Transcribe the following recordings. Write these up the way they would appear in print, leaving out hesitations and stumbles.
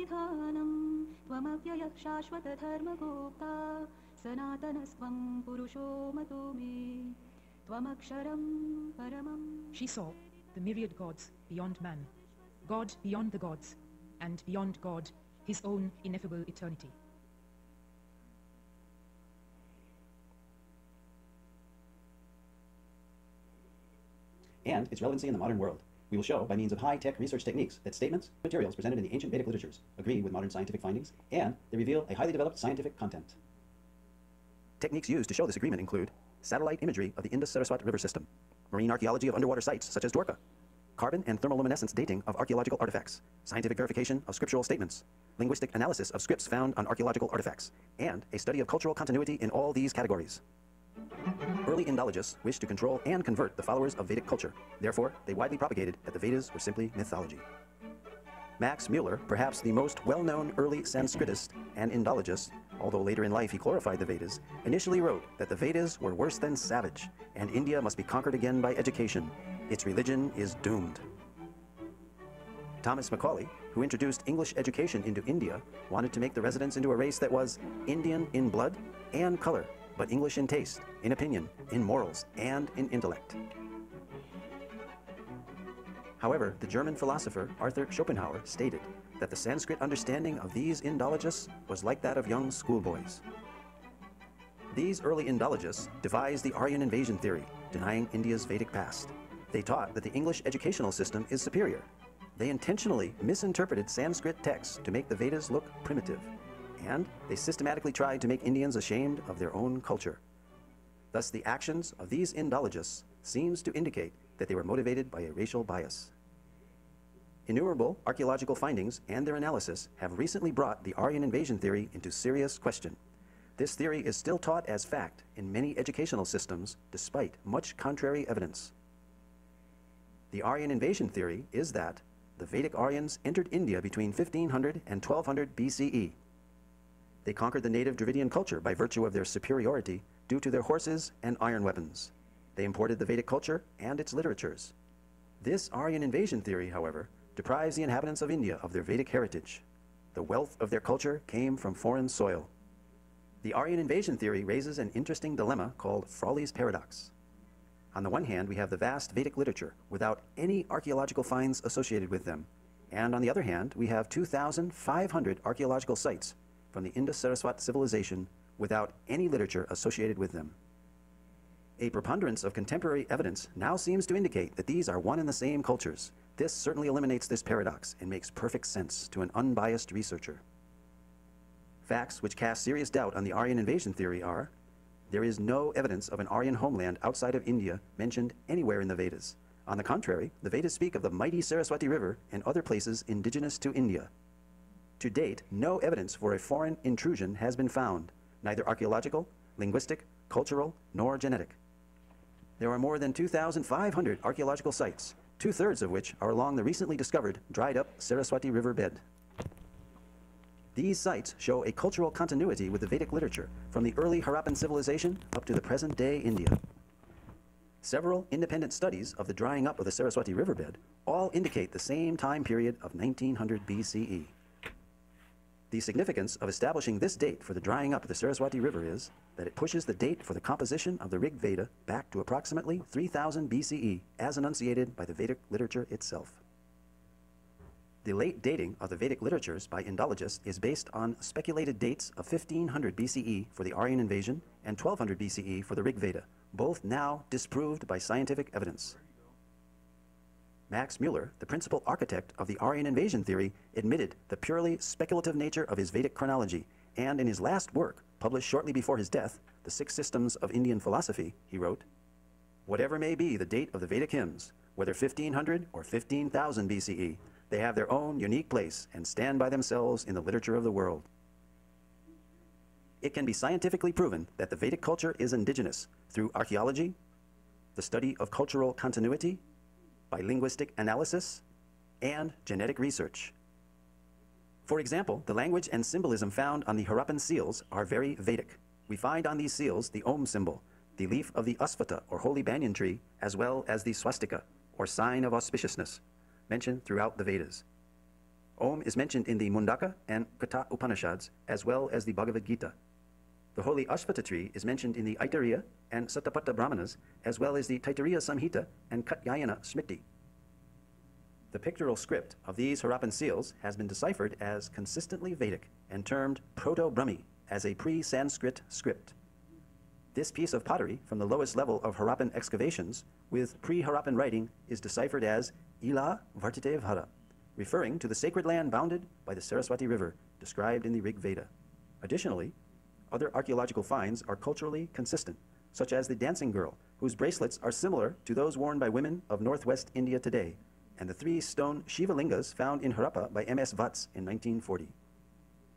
विधानं त्वमव्ययः शाश्वतधर्मगोप्ता सनातनस्त्वं पुरुषो मतो मे त्वमक्षरं परमम्. She saw the myriad gods beyond man, God beyond the gods, and beyond God, his own ineffable eternity. And its relevancy in the modern world. We will show, by means of high-tech research techniques, that statements, materials presented in the ancient Vedic literatures agree with modern scientific findings, and they reveal a highly developed scientific content. Techniques used to show this agreement include satellite imagery of the Indus-Saraswat river system, marine archaeology of underwater sites such as Dwarka, carbon and thermoluminescence dating of archaeological artifacts, scientific verification of scriptural statements, linguistic analysis of scripts found on archaeological artifacts, and a study of cultural continuity in all these categories. Early Indologists wished to control and convert the followers of Vedic culture. Therefore, they widely propagated that the Vedas were simply mythology. Max Mueller, perhaps the most well-known early Sanskritist and Indologist, although later in life he glorified the Vedas, initially wrote that the Vedas were worse than savage, and India must be conquered again by education. Its religion is doomed. Thomas Macaulay, who introduced English education into India, wanted to make the residents into a race that was Indian in blood and color, but English in taste, in opinion, in morals, and in intellect. However, the German philosopher Arthur Schopenhauer stated that the Sanskrit understanding of these Indologists was like that of young schoolboys. These early Indologists devised the Aryan invasion theory, denying India's Vedic past. They taught that the English educational system is superior. They intentionally misinterpreted Sanskrit texts to make the Vedas look primitive, and they systematically tried to make Indians ashamed of their own culture. Thus, the actions of these Indologists seems to indicate that they were motivated by a racial bias. Innumerable archaeological findings and their analysis have recently brought the Aryan invasion theory into serious question. This theory is still taught as fact in many educational systems despite much contrary evidence. The Aryan invasion theory is that the Vedic Aryans entered India between 1500 and 1200 BCE. They conquered the native Dravidian culture by virtue of their superiority due to their horses and iron weapons. They imported the Vedic culture and its literatures. This Aryan invasion theory, however, deprives the inhabitants of India of their Vedic heritage. The wealth of their culture came from foreign soil. The Aryan invasion theory raises an interesting dilemma called Frawley's paradox. On the one hand, we have the vast Vedic literature without any archaeological finds associated with them, and on the other hand, we have 2,500 archaeological sites from the Indus-Saraswat civilization without any literature associated with them. A preponderance of contemporary evidence now seems to indicate that these are one and the same cultures. This certainly eliminates this paradox and makes perfect sense to an unbiased researcher. Facts which cast serious doubt on the Aryan invasion theory are: there is no evidence of an Aryan homeland outside of India mentioned anywhere in the Vedas. On the contrary, the Vedas speak of the mighty Saraswati River and other places indigenous to India. To date, no evidence for a foreign intrusion has been found, neither archaeological, linguistic, cultural, nor genetic. There are more than 2,500 archaeological sites, 2/3 of which are along the recently discovered, dried-up Saraswati River bed. These sites show a cultural continuity with the Vedic literature, from the early Harappan civilization up to the present-day India. Several independent studies of the drying up of the Saraswati riverbed all indicate the same time period of 1900 BCE. The significance of establishing this date for the drying up of the Saraswati River is that it pushes the date for the composition of the Rig Veda back to approximately 3000 BCE, as enunciated by the Vedic literature itself. The late dating of the Vedic literatures by Indologists is based on speculated dates of 1500 BCE for the Aryan invasion and 1200 BCE for the Rig Veda, both now disproved by scientific evidence. Max Mueller, the principal architect of the Aryan invasion theory, admitted the purely speculative nature of his Vedic chronology, and in his last work, published shortly before his death, The Six Systems of Indian Philosophy, he wrote, "Whatever may be the date of the Vedic hymns, whether 1500 or 15,000 BCE, they have their own unique place and stand by themselves in the literature of the world." It can be scientifically proven that the Vedic culture is indigenous through archaeology, the study of cultural continuity, by linguistic analysis, and genetic research. For example, the language and symbolism found on the Harappan seals are very Vedic. We find on these seals the Om symbol, the leaf of the Asvattha or holy banyan tree, as well as the swastika, or sign of auspiciousness, mentioned throughout the Vedas. Om is mentioned in the Mundaka and Katha Upanishads, as well as the Bhagavad Gita. The holy Ashvata tree is mentioned in the Aitareya and Satapatha Brahmanas, as well as the Taittiriya Samhita and Katyayana Smriti. The pictorial script of these Harappan seals has been deciphered as consistently Vedic and termed Proto-Brahmi as a pre-Sanskrit script. This piece of pottery from the lowest level of Harappan excavations with pre-Harappan writing is deciphered as Ila Vartite Vhara, referring to the sacred land bounded by the Saraswati River, described in the Rig Veda. Additionally, other archaeological finds are culturally consistent, such as the dancing girl, whose bracelets are similar to those worn by women of northwest India today, and the 3 stone Shiva Lingas found in Harappa by M.S. Vats in 1940.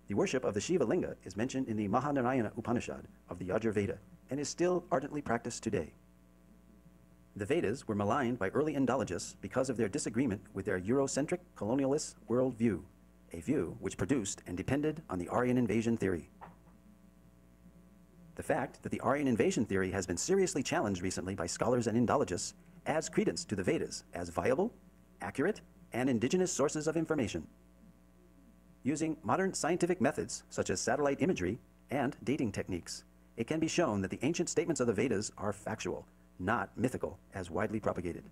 The worship of the Shiva Linga is mentioned in the Mahanarayana Upanishad of the Yajurveda and is still ardently practiced today. The Vedas were maligned by early Indologists because of their disagreement with their Eurocentric colonialist worldview, a view which produced and depended on the Aryan invasion theory. The fact that the Aryan invasion theory has been seriously challenged recently by scholars and Indologists adds credence to the Vedas as viable, accurate, and indigenous sources of information. Using modern scientific methods such as satellite imagery and dating techniques, it can be shown that the ancient statements of the Vedas are factual, not mythical as widely propagated.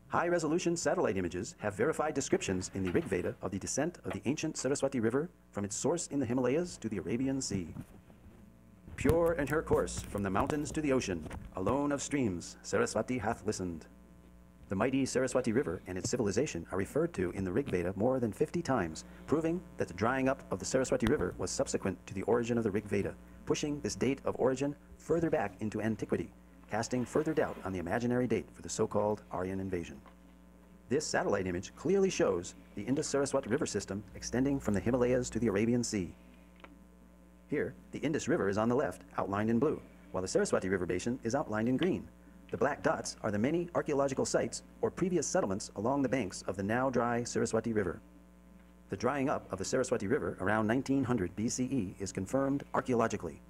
High-resolution satellite images have verified descriptions in the Rig Veda of the descent of the ancient Saraswati River from its source in the Himalayas to the Arabian Sea. Pure in her course from the mountains to the ocean, alone of streams, Saraswati hath listened. The mighty Saraswati River and its civilization are referred to in the Rig Veda more than 50 times, proving that the drying up of the Saraswati River was subsequent to the origin of the Rig Veda, pushing this date of origin further back into antiquity, casting further doubt on the imaginary date for the so-called Aryan invasion. This satellite image clearly shows the Indus-Saraswati River system extending from the Himalayas to the Arabian Sea. Here, the Indus River is on the left, outlined in blue, while the Saraswati River basin is outlined in green. The black dots are the many archaeological sites or previous settlements along the banks of the now dry Saraswati River. The drying up of the Saraswati River around 1900 BCE is confirmed archaeologically.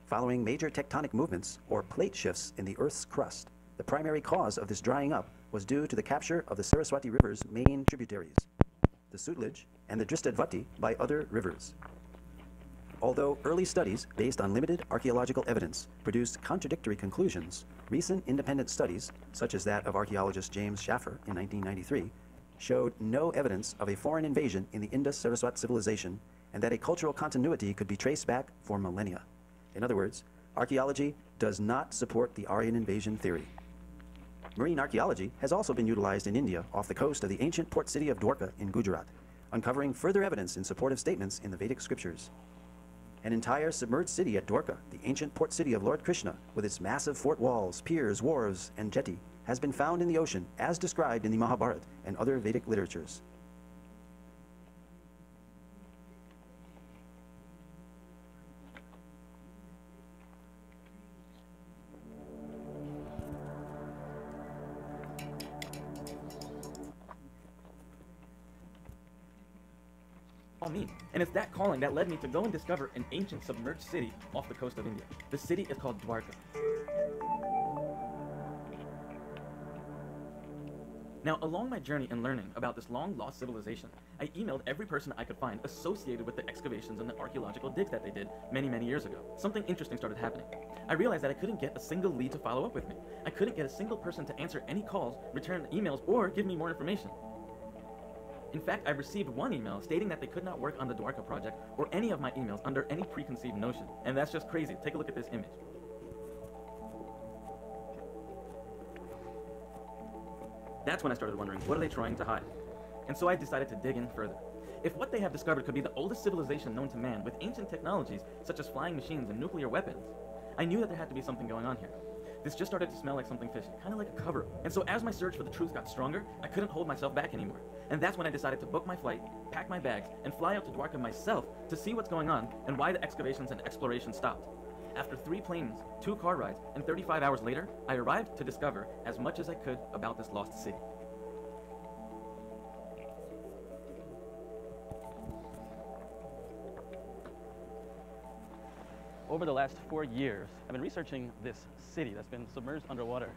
Following major tectonic movements or plate shifts in the Earth's crust, the primary cause of this drying up was due to the capture of the Saraswati River's main tributaries, the Sutlej and the Drishtatvati, by other rivers. Although early studies based on limited archaeological evidence produced contradictory conclusions, recent independent studies, such as that of archaeologist James Schaffer in 1993, showed no evidence of a foreign invasion in the Indus-Saraswat civilization and that a cultural continuity could be traced back for millennia. In other words, archaeology does not support the Aryan invasion theory. Marine archaeology has also been utilized in India off the coast of the ancient port city of Dwarka in Gujarat, uncovering further evidence in support of statements in the Vedic scriptures. An entire submerged city at Dwarka, the ancient port city of Lord Krishna, with its massive fort walls, piers, wharves, and jetty, has been found in the ocean as described in the Mahabharata and other Vedic literatures. Me. And it's that calling that led me to go and discover an ancient submerged city off the coast of India. The city is called Dwarka. Now, along my journey in learning about this long-lost civilization, I emailed every person I could find associated with the excavations and the archaeological digs that they did many, many years ago. Something interesting started happening. I realized that I couldn't get a single lead to follow up with me. I couldn't get a single person to answer any calls, return emails, or give me more information. In fact, I received one email stating that they could not work on the Dwarka project or any of my emails under any preconceived notion. And that's just crazy. Take a look at this image. That's when I started wondering, what are they trying to hide? And so I decided to dig in further. If what they have discovered could be the oldest civilization known to man with ancient technologies such as flying machines and nuclear weapons, I knew that there had to be something going on here. This just started to smell like something fishy, kind of like a cover-up. And so as my search for the truth got stronger, I couldn't hold myself back anymore. And that's when I decided to book my flight, pack my bags, and fly out to Dwarka myself to see what's going on and why the excavations and exploration stopped. After 3 planes, 2 car rides, and 35 hours later, I arrived to discover as much as I could about this lost city. Over the last 4 years, I've been researching this city that's been submerged underwater.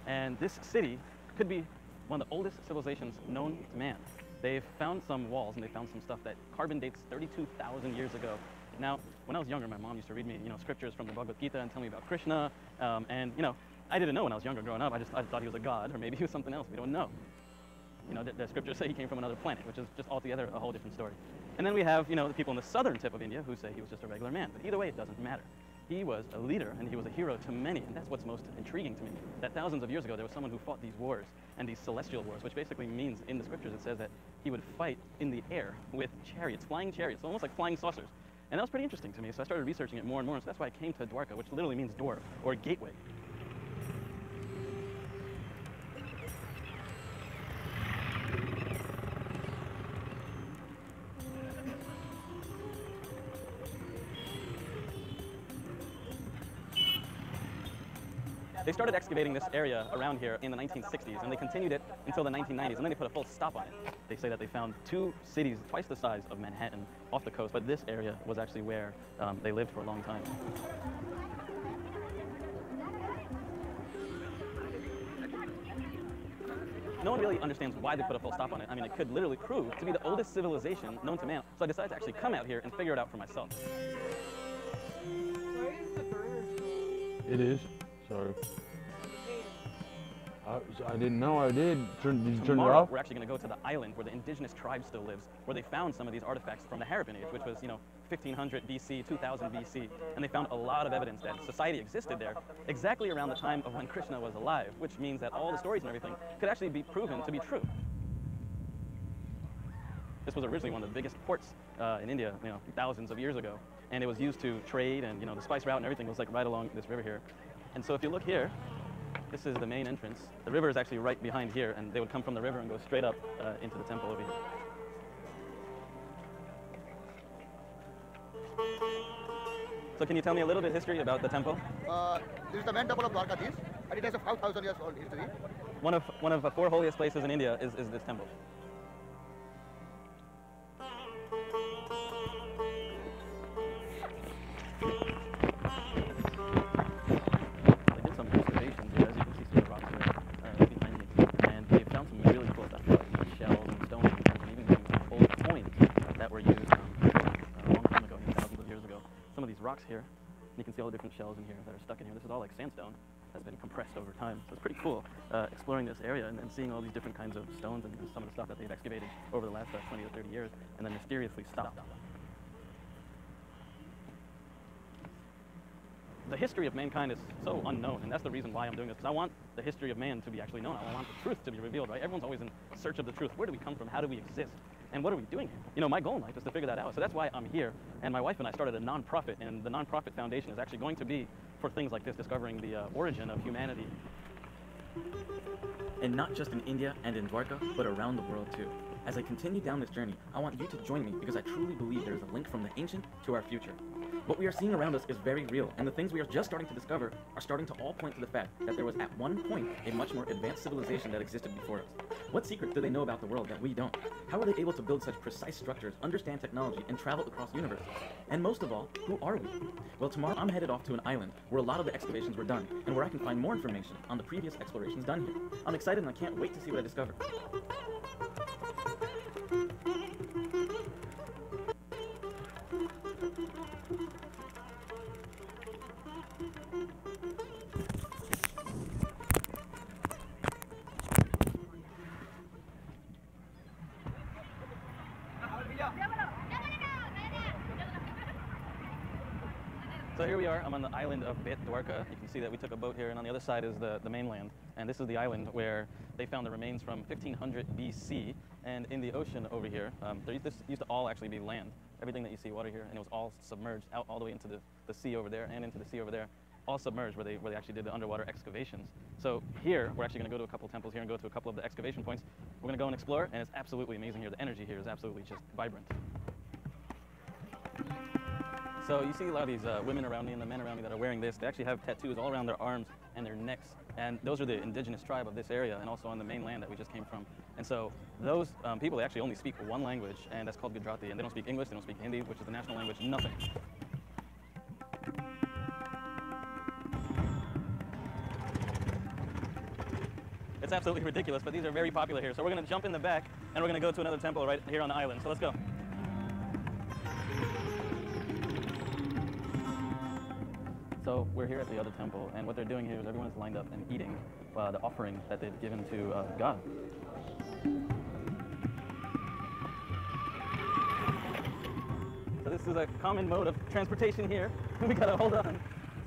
And this city could be one of the oldest civilizations known to man. They've found some walls and they found some stuff that carbon dates 32,000 years ago. Now, when I was younger, my mom used to read me, scriptures from the Bhagavad Gita and tell me about Krishna. And I didn't know when I was younger growing up. I thought he was a god, or maybe he was something else. We don't know. The scriptures say he came from another planet, which is just altogether a whole different story. And then we have, the people in the southern tip of India who say he was just a regular man. But either way, it doesn't matter. He was a leader and he was a hero to many, and that's what's most intriguing to me. That thousands of years ago, there was someone who fought these wars, and these celestial wars, which basically means in the scriptures it says that he would fight in the air with chariots, flying chariots, almost like flying saucers. And that was pretty interesting to me, so I started researching it more and more, and so that's why I came to Dwarka, which literally means door, or gateway. They started excavating this area around here in the 1960s, and they continued it until the 1990s, and then they put a full stop on it. They say that they found 2 cities twice the size of Manhattan off the coast, but this area was actually where they lived for a long time. No one really understands why they put a full stop on it. I mean, it could literally prove to be the oldest civilization known to man, so I decided to actually come out here and figure it out for myself. It is. So I didn't know I did. Did you turn it Tomorrow, off? we're actually going to go to the island where the indigenous tribe still lives, where they found some of these artifacts from the Harappan Age, which was, 1500 BC, 2000 BC, and they found a lot of evidence that society existed there exactly around the time of when Krishna was alive, which means that all the stories and everything could actually be proven to be true. This was originally one of the biggest ports in India, thousands of years ago, and it was used to trade, and the spice route and everything was like right along this river here. And so if you look here, this is the main entrance. The river is actually right behind here, and they would come from the river and go straight up into the temple over here. So can you tell me a little bit of history about the temple? This is the main temple of Dwarkadhish, and it has a 5,000 years old history. One of the 4 holiest places in India is this temple. Here. You can see all the different shells in here that are stuck in here. This is all like sandstone that's been compressed over time. So it's pretty cool exploring this area and seeing all these different kinds of stones and some of the stuff that they've excavated over the last 20 to 30 years and then mysteriously stopped. The history of mankind is so unknown, and that's the reason why I'm doing this, because I want the history of man to be actually known. I want the truth to be revealed, right? Everyone's always in search of the truth. Where do we come from? How do we exist? And what are we doing here? My goal in life is to figure that out. So that's why I'm here. And my wife and I started a nonprofit, and the nonprofit foundation is actually going to be for things like this, discovering the origin of humanity. And not just in India and in Dwarka, but around the world too. As I continue down this journey, I want you to join me because I truly believe there is a link from the ancient to our future. What we are seeing around us is very real, and the things we are just starting to discover are starting to all point to the fact that there was at one point a much more advanced civilization that existed before us. What secrets do they know about the world that we don't? How are they able to build such precise structures, understand technology, and travel across the universe? And most of all, who are we? Well, tomorrow I'm headed off to an island where a lot of the excavations were done, and where I can find more information on the previous explorations done here. I'm excited and I can't wait to see what I discover. So here we are, I'm on the island of Bet Dwarka. You can see that we took a boat here, and on the other side is the mainland. And this is the island where they found the remains from 1500 BC. And in the ocean over here, this used to all actually be land. Everything that you see water here, and it was all submerged out all the way into the sea over there and into the sea over there. All submerged where they actually did the underwater excavations. So here, we're actually going to go to a couple temples here and go to a couple of the excavation points. We're going to go and explore, and it's absolutely amazing here. The energy here is absolutely just vibrant. So you see a lot of these women around me and the men around me that are wearing this. They actually have tattoos all around their arms and their necks. And those are the indigenous tribe of this area and also on the mainland that we just came from. And so those people, they actually only speak one language, and that's called Gujarati. And they don't speak English, they don't speak Hindi, which is the national language, nothing. It's absolutely ridiculous, but these are very popular here. So we're going to jump in the back, and we're going to go to another temple right here on the island. So let's go. So we're here at the other temple, and what they're doing here is everyone is lined up and eating the offering that they've given to God. So this is a common mode of transportation here. We gotta hold on.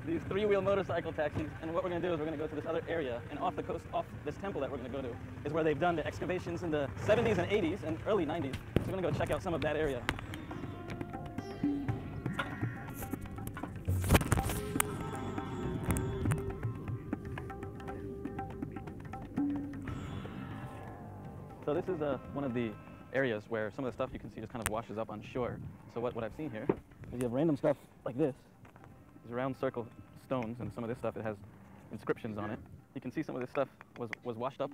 These three-wheel motorcycle taxis, and what we're going to do is we're going to go to this other area, and off the coast, off this temple that we're going to go to, is where they've done the excavations in the 70s and 80s and early 90s. So we're going to go check out some of that area. So this is one of the areas where some of the stuff you can see just kind of washes up on shore. So what I've seen here is you have random stuff like this. These round circle stones, and some of this stuff, it has inscriptions on it. You can see some of this stuff was washed up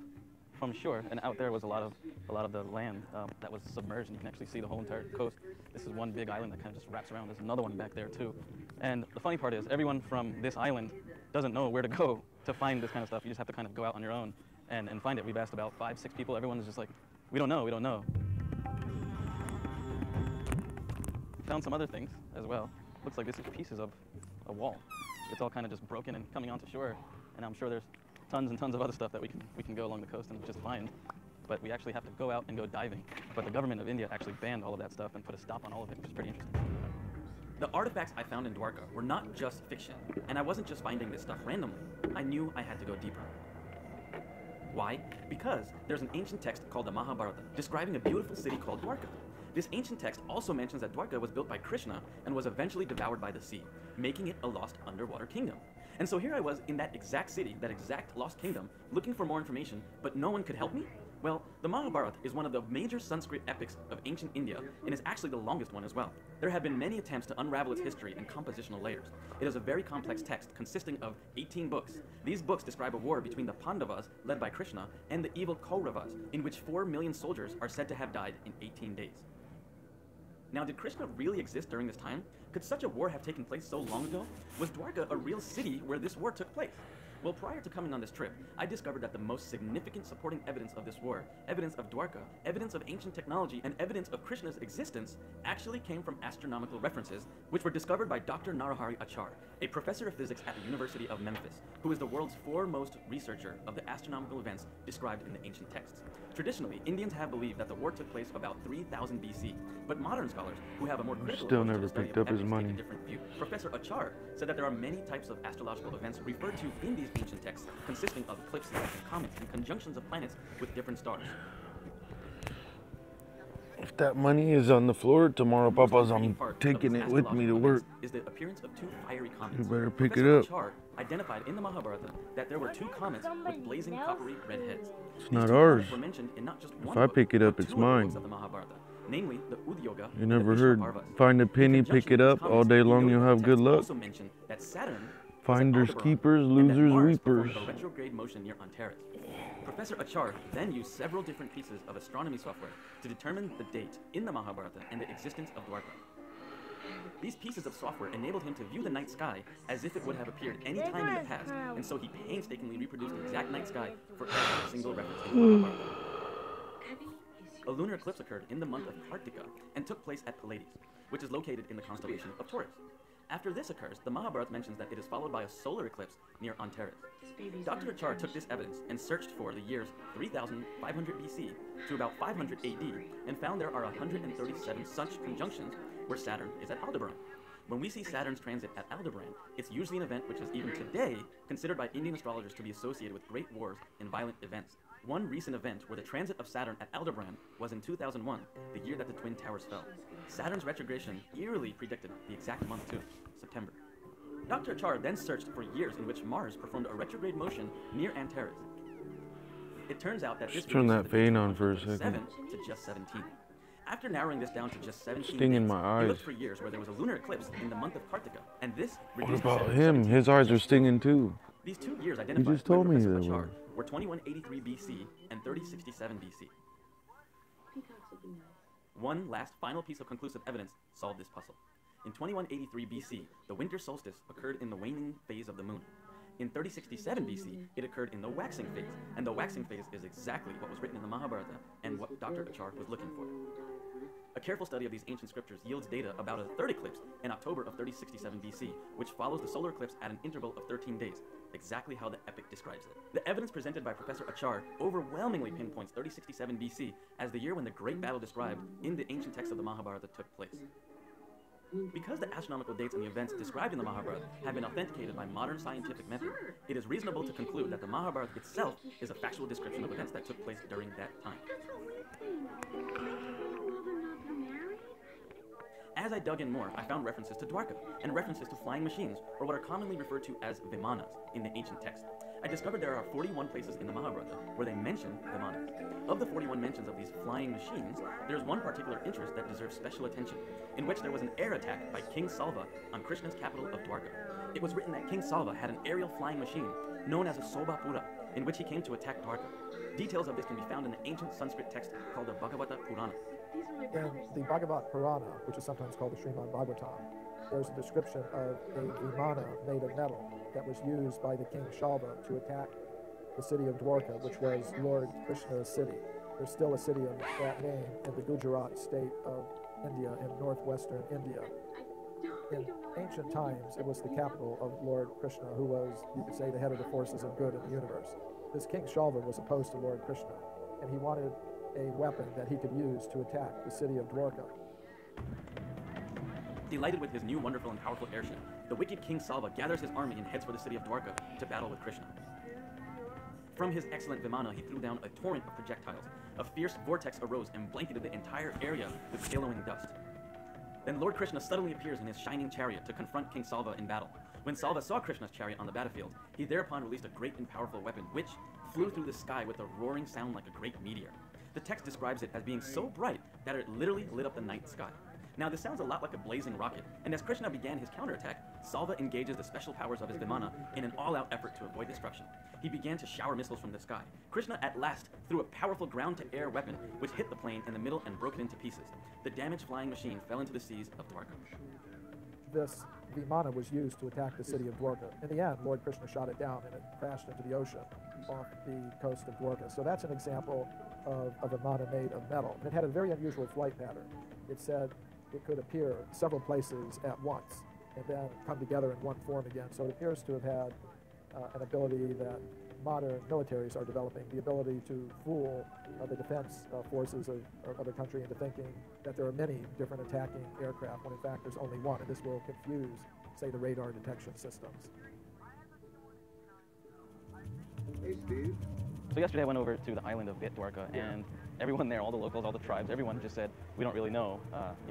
from shore, and out there was a lot of the land that was submerged, and you can actually see the whole entire coast. This is one big island that kind of just wraps around. There's another one back there too. And the funny part is everyone from this island doesn't know where to go to find this kind of stuff. You just have to kind of go out on your own and find it. We've asked about 5, 6 people. Everyone's just like, we don't know, we don't know. Found some other things as well. Looks like this is pieces of a wall. It's all kind of just broken and coming onto shore, and I'm sure there's tons and tons of other stuff that we can go along the coast and just find, but we actually have to go out and go diving. But the government of India actually banned all of that stuff and put a stop on all of it, which is pretty interesting. The artifacts I found in Dwarka were not just fiction, and I wasn't just finding this stuff randomly. I knew I had to go deeper. Why? Because there's an ancient text called the Mahabharata describing a beautiful city called Dwarka. This ancient text also mentions that Dwarka was built by Krishna and was eventually devoured by the sea, making it a lost underwater kingdom. And so here I was in that exact city, that exact lost kingdom, looking for more information, but no one could help me? Well, the Mahabharata is one of the major Sanskrit epics of ancient India, and is actually the longest one as well. There have been many attempts to unravel its history and compositional layers. It is a very complex text consisting of 18 books. These books describe a war between the Pandavas, led by Krishna, and the evil Kauravas, in which 4 million soldiers are said to have died in 18 days. Now, did Krishna really exist during this time? Could such a war have taken place so long ago? Was Dwarka a real city where this war took place? Well, prior to coming on this trip, I discovered that the most significant supporting evidence of this war, evidence of Dwarka, evidence of ancient technology, and evidence of Krishna's existence actually came from astronomical references, which were discovered by Dr. Narahari Achar, a professor of physics at the University of Memphis, who is the world's foremost researcher of the astronomical events described in the ancient texts. Traditionally, Indians have believed that the war took place about 3000 BC, but modern scholars who have a more critical Still approach to never the study picked of up his evidence take money. a different view. Professor Achar said that there are many types of astrological events referred to in these ancient texts, consisting of eclipses, comets, and conjunctions of planets with different stars. If that money is on the floor tomorrow, Most Papa's, intriguing I'm part of taking this it with me to astrological work. events is the appearance of 2 fiery comets. You better pick Professor it up. Achar identified in the Mahabharata that there were 2 comets with blazing coppery red heads. It's These not 2 ours. comets were mentioned in not just one I book, pick it up, but it's 2 of the mine. books of the Mahabharata, namely the Udyoga You and the never heard, Vishvaparvas. find a In penny, conjunction pick it with these up, all comets, day the long Udyoga you'll have good text luck. also mentioned that Saturn was at Finders, Aldebaran, keepers, and that losers, Mars reapers. performed a retrograde motion near Antares. Professor Achar then used several different pieces of astronomy software to determine the date in the Mahabharata and the existence of Dwarka. These pieces of software enabled him to view the night sky as if it would have appeared any time in the past, and so he painstakingly reproduced the exact night sky for every single reference in the Mahabharata. A lunar eclipse occurred in the month of Kartika and took place at Pleiades, which is located in the constellation of Taurus. After this occurs, the Mahabharata mentions that it is followed by a solar eclipse near Antares. Dr. Achar took this evidence and searched for the years 3500 BC to about 500 AD and found there are 137 such conjunctions where Saturn is at Aldebaran. When we see Saturn's transit at Aldebaran, it's usually an event which is even today considered by Indian astrologers to be associated with great wars and violent events. One recent event where the transit of Saturn at Aldebaran was in 2001, the year that the Twin Towers fell. Saturn's retrogression eerily predicted the exact month too, September. Dr. Achar then searched for years in which Mars performed a retrograde motion near Antares. It turns out that this Just turn reduces that the fan date on from for a second. 7 to just 17. After narrowing this down to just 17 Stinging days, my he eyes. looked for years where there was a lunar eclipse in the month of Kartika, and this What reduced the about 7 to him? 17 His eyes to are just stinging 17. too. These 2 years identified just told by me Professor they Achar were. were 2183 BC and 3067 BC. One last final piece of conclusive evidence solved this puzzle. In 2183 BC, the winter solstice occurred in the waning phase of the moon. In 3067 BC, it occurred in the waxing phase, and the waxing phase is exactly what was written in the Mahabharata and what Dr. Achar was looking for. A careful study of these ancient scriptures yields data about a third eclipse in October of 3067 BC, which follows the solar eclipse at an interval of 13 days, exactly how the epic describes it. The evidence presented by Professor Achar overwhelmingly pinpoints 3067 BC as the year when the great battle described in the ancient text of the Mahabharata took place. Because the astronomical dates and the events described in the Mahabharata have been authenticated by modern scientific method, it is reasonable to conclude that the Mahabharata itself is a factual description of events that took place during that time. As I dug in more, I found references to Dwarka and references to flying machines, or what are commonly referred to as Vimanas, in the ancient text. I discovered there are 41 places in the Mahabharata where they mention Vimanas. Of the 41 mentions of these flying machines, there's one particular interest that deserves special attention, in which there was an air attack by King Salva on Krishna's capital of Dwarka. It was written that King Salva had an aerial flying machine known as a Sobhapura, in which he came to attack Dwarka. Details of this can be found in the ancient Sanskrit text called the Bhagavata Purana. In the Bhagavat Purana, which is sometimes called the Srimad Bhagavatam, there's a description of a vimana made of metal that was used by the king Shalva to attack the city of Dwarka, which was Lord Krishna's city. There's still a city of that name in the Gujarat state of India, in northwestern India. In ancient times, it was the capital of Lord Krishna, who was, you could say, the head of the forces of good in the universe. This king Shalva was opposed to Lord Krishna, and he wanted a weapon that he could use to attack the city of Dwarka. Delighted with his new wonderful and powerful airship, the wicked King Salva gathers his army and heads for the city of Dwarka to battle with Krishna. From his excellent Vimana, he threw down a torrent of projectiles. A fierce vortex arose and blanketed the entire area with billowing dust. Then Lord Krishna suddenly appears in his shining chariot to confront King Salva in battle. When Salva saw Krishna's chariot on the battlefield, he thereupon released a great and powerful weapon, which flew through the sky with a roaring sound like a great meteor. The text describes it as being so bright that it literally lit up the night sky. Now, this sounds a lot like a blazing rocket, and as Krishna began his counterattack, Salva engages the special powers of his Vimana in an all-out effort to avoid destruction. He began to shower missiles from the sky. Krishna at last threw a powerful ground-to-air weapon, which hit the plane in the middle and broke it into pieces. The damaged flying machine fell into the seas of Dwarka. This Vimana was used to attack the city of Dwarka. In the end, Lord Krishna shot it down and it crashed into the ocean off the coast of Dwarka. So that's an example of a Vimana made of metal. And it had a very unusual flight pattern. It said it could appear several places at once and then come together in one form again. So it appears to have had an ability that modern militaries are developing, the ability to fool the defense forces of other country into thinking that there are many different attacking aircraft when in fact there's only one, and this will confuse, say, the radar detection systems. Hey, Steve. So yesterday I went over to the island of Dwarka, and everyone there, all the locals, all the tribes, everyone just said, we don't really know,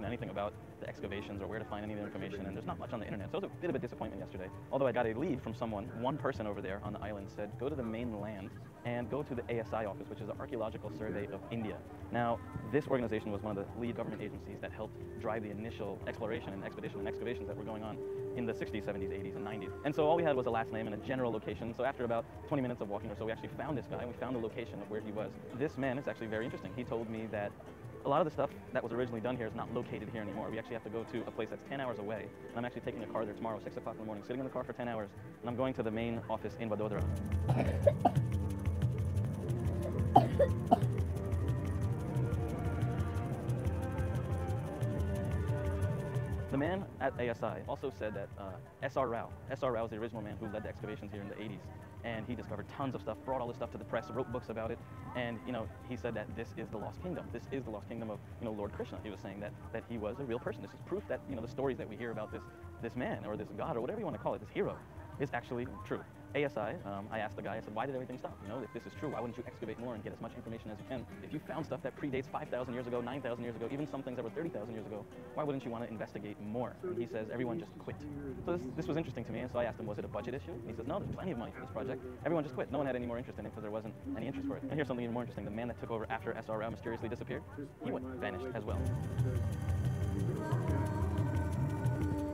anything about the excavations or where to find any of the information, and there's not much on the internet. So it was a bit of a disappointment yesterday. Although I got a lead from someone, one person over there on the island said, go to the mainland and go to the ASI office, which is the Archaeological Survey of India. Now, this organization was one of the lead government agencies that helped drive the initial exploration and expedition and excavations that were going on in the 60s, 70s, 80s, and 90s. And so all we had was a last name and a general location. So after about 20 minutes of walking or so, we actually found this guy, and we found the location of where he was. This man is actually very interesting. He told me that a lot of the stuff that was originally done here is not located here anymore. We actually have to go to a place that's 10 hours away. And I'm actually taking a car there tomorrow, 6 o'clock in the morning, sitting in the car for 10 hours, and I'm going to the main office in Vadodara. The man at ASI also said that S.R. Rao is the original man who led the excavations here in the 80s, and he discovered tons of stuff, brought all this stuff to the press, wrote books about it, and he said that this is the lost kingdom. This is the lost kingdom of Lord Krishna. He was saying that he was a real person. This is proof that the stories that we hear about this man or this god or whatever you want to call it, this hero, is actually true. ASI, I asked the guy, I said, why did everything stop? If this is true, why wouldn't you excavate more and get as much information as you can? If you found stuff that predates 5,000 years ago, 9,000 years ago, even some things that were 30,000 years ago, why wouldn't you want to investigate more? And he says, everyone just quit. So this was interesting to me, and so I asked him, was it a budget issue? And he says, no, there's plenty of money for this project. Everyone just quit. No one had any more interest in it because there wasn't any interest for it. And here's something even more interesting. The man that took over after S.R. Rao mysteriously disappeared, he vanished as well.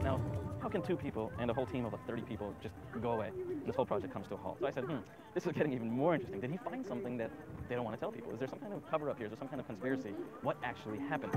Now, how can 2 people and a whole team of 30 people just go away? This whole project comes to a halt. So I said, this is getting even more interesting. Did he find something that they don't want to tell people? Is there some kind of cover-up here? Is there some kind of conspiracy? What actually happened?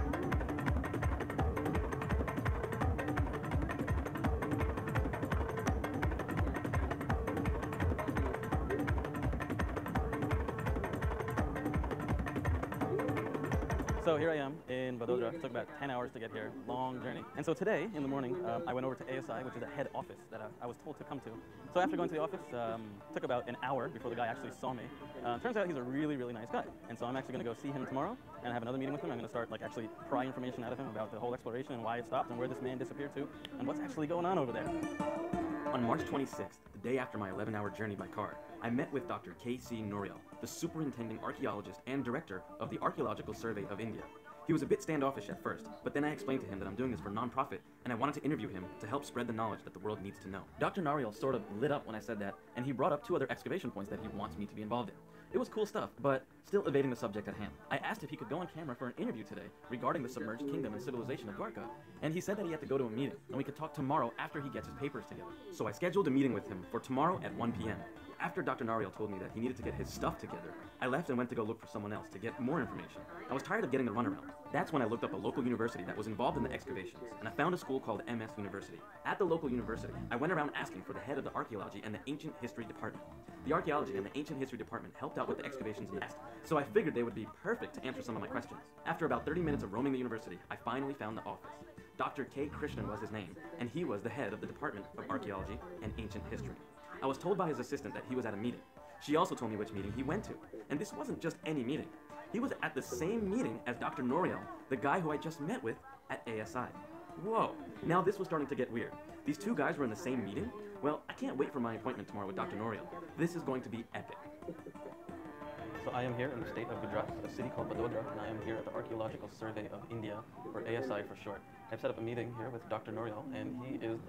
So here I am in Vadodara. It took about 10 hours to get here, long journey. And so today in the morning, I went over to ASI, which is the head office that I was told to come to. So after going to the office, took about an hour before the guy actually saw me. Turns out he's a really, really nice guy. And so I'm actually going to go see him tomorrow and have another meeting with him. I'm going to start actually pry information out of him about the whole exploration and why it stopped and where this man disappeared to and what's actually going on over there. On March 26th, the day after my 11-hour journey by car, I met with Dr. K.C. Nouriel, the superintending archaeologist and director of the Archaeological Survey of India. He was a bit standoffish at first, but then I explained to him that I'm doing this for non-profit, and I wanted to interview him to help spread the knowledge that the world needs to know. Dr. Nouriel sort of lit up when I said that, and he brought up 2 other excavation points that he wants me to be involved in. It was cool stuff, but still evading the subject at hand. I asked if he could go on camera for an interview today regarding the submerged kingdom and civilization of Dwarka, and he said that he had to go to a meeting, and we could talk tomorrow after he gets his papers together. So I scheduled a meeting with him for tomorrow at 1 p.m. After Dr. Nouriel told me that he needed to get his stuff together, I left and went to go look for someone else to get more information. I was tired of getting the runaround. That's when I looked up a local university that was involved in the excavations, and I found a school called MS University. At the local university, I went around asking for the head of the archaeology and the ancient history department. The archaeology and the ancient history department helped out with the excavations in the past, so I figured they would be perfect to answer some of my questions. After about 30 minutes of roaming the university, I finally found the office. Dr. K. Krishnan was his name, and he was the head of the Department of Archaeology and Ancient History. I was told by his assistant that he was at a meeting. She also told me which meeting he went to, and this wasn't just any meeting. He was at the same meeting as Dr. Nouriel, the guy who I just met with at ASI. Whoa, now this was starting to get weird. These 2 guys were in the same meeting? Well, I can't wait for my appointment tomorrow with Dr. Nouriel. This is going to be epic. So I am here in the state of Gujarat, a city called Vadodara, and I am here at the Archaeological Survey of India, or ASI for short. I've set up a meeting here with Dr. Nouriel, and he is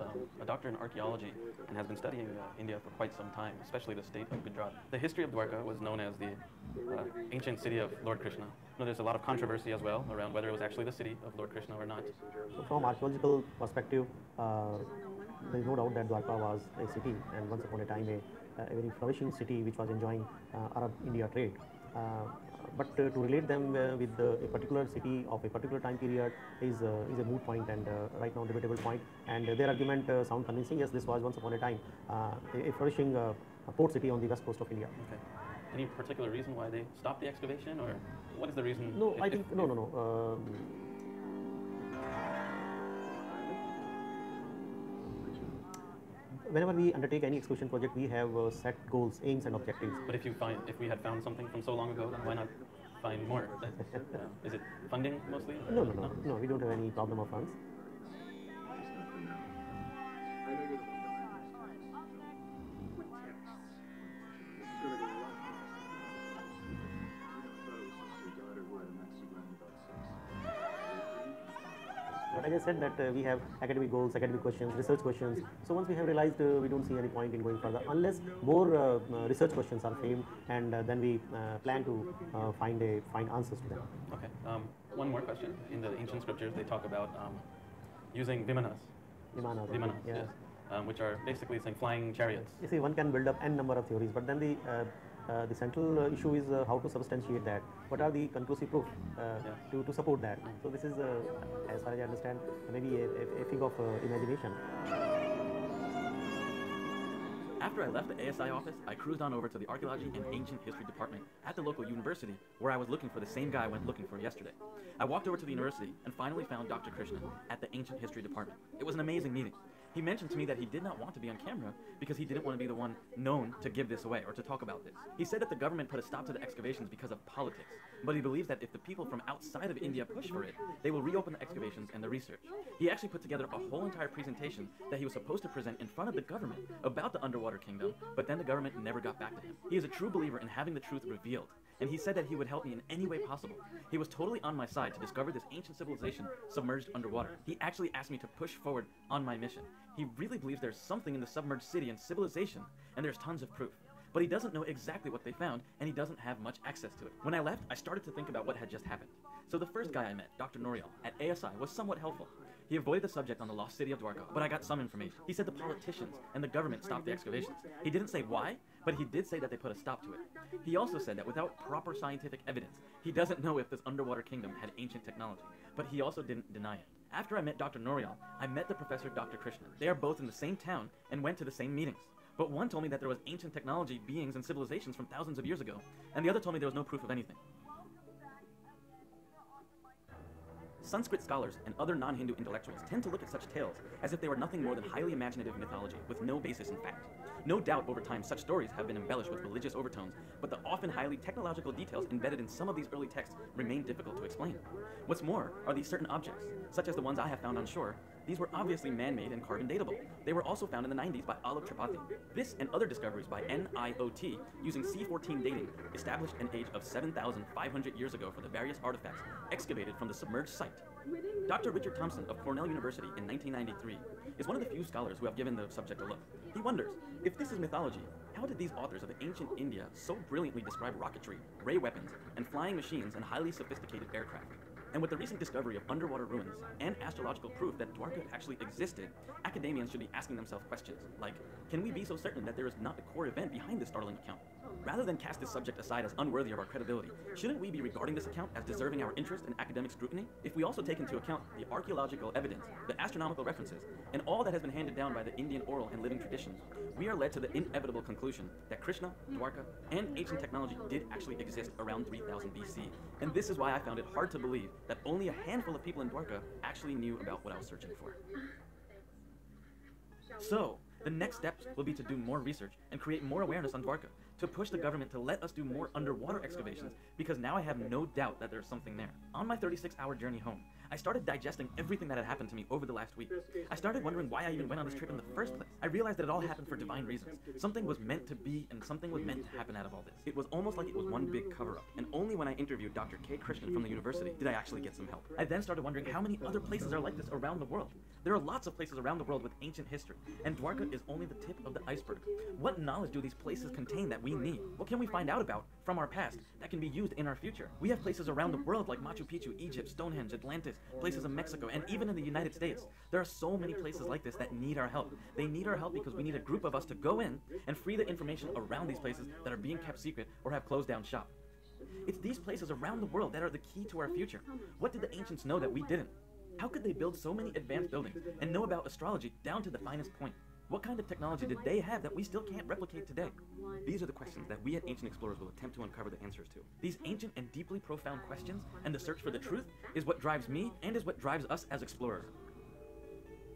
a doctor in archaeology and has been studying India for quite some time, especially the state of Gujarat. The history of Dwarka was known as the ancient city of Lord Krishna. Now, there's a lot of controversy as well around whether it was actually the city of Lord Krishna or not. So from archaeological perspective, there is no doubt that Dwarka was a city, and once upon a time a very flourishing city which was enjoying Arab-India trade. But to relate them with a particular city of a particular time period is a moot point and right now debatable point. And their argument sound convincing. Yes, this was once upon a time a flourishing port city on the west coast of India. Okay. Any particular reason why they stopped the excavation, or what is the reason? No, I think no. Whenever we undertake any excavation project, we have set goals, aims, and objectives. But if we had found something from so long ago, then why not find more? Is it funding mostly? No. We don't have any problem of funds. But as I said that we have academic goals, academic questions, research questions. So once we have realized we don't see any point in going further unless more research questions are framed, and then we plan to find answers to them. Okay. One more question. In the ancient scriptures, they talk about using vimanas. Vimanas, yes. Which are basically saying flying chariots. You see, one can build up n number of theories, but then the central issue is how to substantiate that. What are the conclusive proof to support that? So this is, as far as I understand, maybe a fig of imagination. After I left the ASI office, I cruised on over to the Archaeology and Ancient History Department at the local university, where I was looking for the same guy I went looking for yesterday. I walked over to the university and finally found Dr. Krishnan at the Ancient History Department. It was an amazing meeting. He mentioned to me that he did not want to be on camera because he didn't want to be the one known to give this away or to talk about this. He said that the government put a stop to the excavations because of politics, but he believes that if the people from outside of India push for it, they will reopen the excavations and the research. He actually put together a whole entire presentation that he was supposed to present in front of the government about the underwater kingdom, but then the government never got back to him. He is a true believer in having the truth revealed, and he said that he would help me in any way possible. He was totally on my side to discover this ancient civilization submerged underwater. He actually asked me to push forward on my mission. He really believes there's something in the submerged city and civilization, and there's tons of proof. But he doesn't know exactly what they found, and he doesn't have much access to it. When I left, I started to think about what had just happened. So the first guy I met, Dr. Nouriel, at ASI, was somewhat helpful. He avoided the subject on the lost city of Dwarka, but I got some information. He said the politicians and the government stopped the excavations. He didn't say why, but he did say that they put a stop to it. He also said that without proper scientific evidence, he doesn't know if this underwater kingdom had ancient technology, but he also didn't deny it. After I met Dr. Nouriel, I met the professor Dr. Krishnan. They are both in the same town and went to the same meetings. But one told me that there was ancient technology, beings, and civilizations from thousands of years ago, and the other told me there was no proof of anything. Sanskrit scholars and other non-Hindu intellectuals tend to look at such tales as if they were nothing more than highly imaginative mythology with no basis in fact. No doubt over time such stories have been embellished with religious overtones, but the often highly technological details embedded in some of these early texts remain difficult to explain. What's more are these certain objects, such as the ones I have found on shore. These were obviously man-made and carbon datable. They were also found in the 90s by Alok Tripathi. This and other discoveries by NIOT using C14 dating established an age of 7,500 years ago for the various artifacts excavated from the submerged site. Dr. Richard Thompson of Cornell University in 1993 is one of the few scholars who have given the subject a look. He wonders, if this is mythology, how did these authors of ancient India so brilliantly describe rocketry, ray weapons, and flying machines and highly sophisticated aircraft? And with the recent discovery of underwater ruins and astrological proof that Dwarka actually existed, academians should be asking themselves questions like, can we be so certain that there is not a core event behind this startling account? Rather than cast this subject aside as unworthy of our credibility, shouldn't we be regarding this account as deserving our interest and academic scrutiny? If we also take into account the archaeological evidence, the astronomical references, and all that has been handed down by the Indian oral and living traditions, we are led to the inevitable conclusion that Krishna, Dwarka, and ancient technology did actually exist around 3000 BC. And this is why I found it hard to believe that only a handful of people in Dwarka actually knew about what I was searching for. So, the next steps will be to do more research and create more awareness on Dwarka, to push the government to let us do more underwater excavations, because now I have no doubt that there's something there. On my 36-hour journey home, I started digesting everything that had happened to me over the last week. I started wondering why I even went on this trip in the first place. I realized that it all happened for divine reasons. Something was meant to be, and something was meant to happen out of all this. It was almost like it was one big cover-up, and only when I interviewed Dr. K. Krishnan from the university did I actually get some help. I then started wondering how many other places are like this around the world. There are lots of places around the world with ancient history, and Dwarka is only the tip of the iceberg. What knowledge do these places contain that we need? What can we find out about from our past that can be used in our future? We have places around the world like Machu Picchu, Egypt, Stonehenge, Atlantis, places in Mexico, and even in the United States. There are so many places like this that need our help. They need our help because we need a group of us to go in and free the information around these places that are being kept secret or have closed down shop. It's these places around the world that are the key to our future. What did the ancients know that we didn't? How could they build so many advanced buildings and know about astrology down to the finest point? What kind of technology did they have that we still can't replicate today? These are the questions that we at Ancient Explorers will attempt to uncover the answers to. These ancient and deeply profound questions and the search for the truth is what drives me and is what drives us as explorers.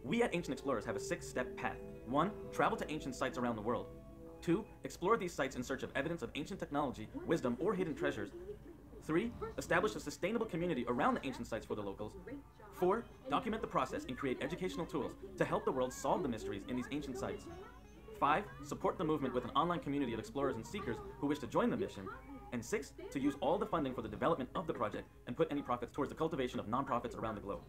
We at Ancient Explorers have a 6-step path. 1. Travel to ancient sites around the world. 2. Explore these sites in search of evidence of ancient technology, wisdom, or hidden treasures. 3. Establish a sustainable community around the ancient sites for the locals. 4. Document the process and create educational tools to help the world solve the mysteries in these ancient sites. 5. Support the movement with an online community of explorers and seekers who wish to join the mission. And 6. To use all the funding for the development of the project and put any profits towards the cultivation of nonprofits around the globe.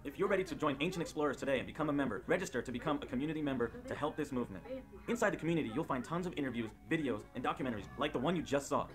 If you're ready to join Ancient Explorers today and become a member, register to become a community member to help this movement. Inside the community, you'll find tons of interviews, videos, and documentaries like the one you just saw.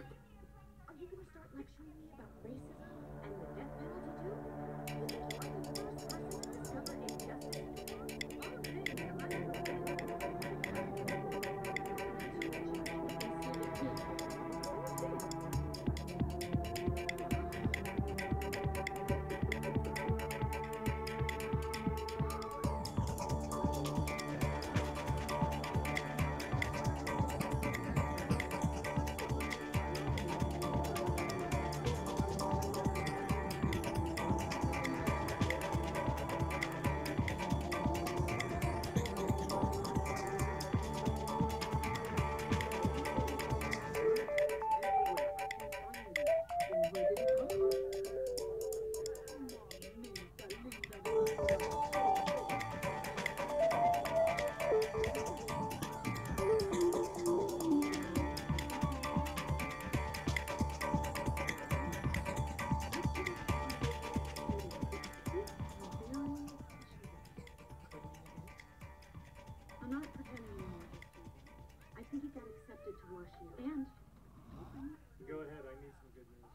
Go ahead, I need some good news.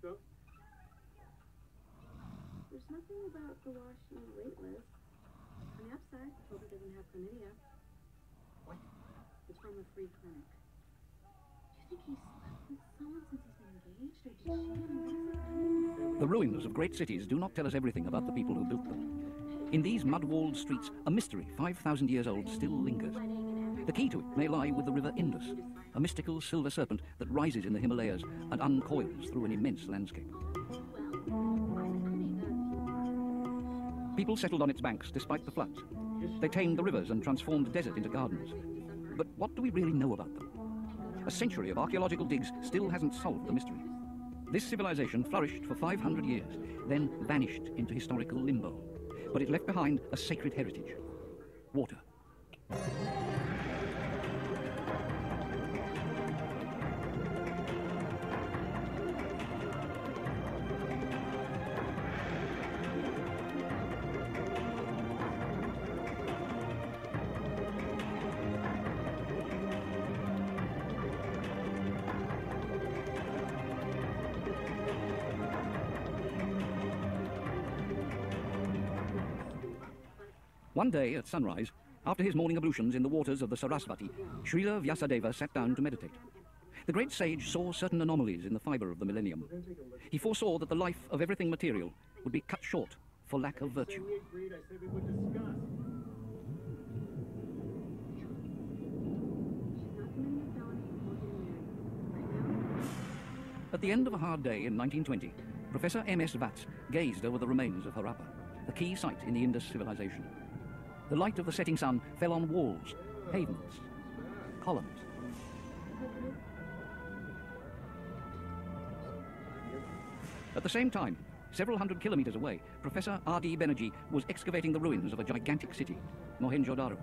So? There's nothing about the Washi wait list. On the upside, Toby doesn't have chlamydia. What? It's from a free clinic. Do you think he's slept with someone since he's been engaged, or did she have The ruins of great cities do not tell us everything about the people who built them. In these mud-walled streets, a mystery 5,000 years old still lingers. The key to it may lie with the river Indus, a mystical silver serpent that rises in the Himalayas and uncoils through an immense landscape. People settled on its banks despite the floods. They tamed the rivers and transformed the desert into gardens. But what do we really know about them? A century of archaeological digs still hasn't solved the mystery. This civilization flourished for 500 years, then vanished into historical limbo. But it left behind a sacred heritage: water. One day at sunrise, after his morning ablutions in the waters of the Sarasvati, Srila Vyasadeva sat down to meditate. The great sage saw certain anomalies in the fibre of the millennium. He foresaw that the life of everything material would be cut short for lack of virtue. At the end of a hard day in 1920, Professor M.S. Vats gazed over the remains of Harappa, the key site in the Indus civilization. The light of the setting sun fell on walls, pavements, columns. At the same time, several hundred kilometers away, Professor R.D. Banerjee was excavating the ruins of a gigantic city, Mohenjo-Daro.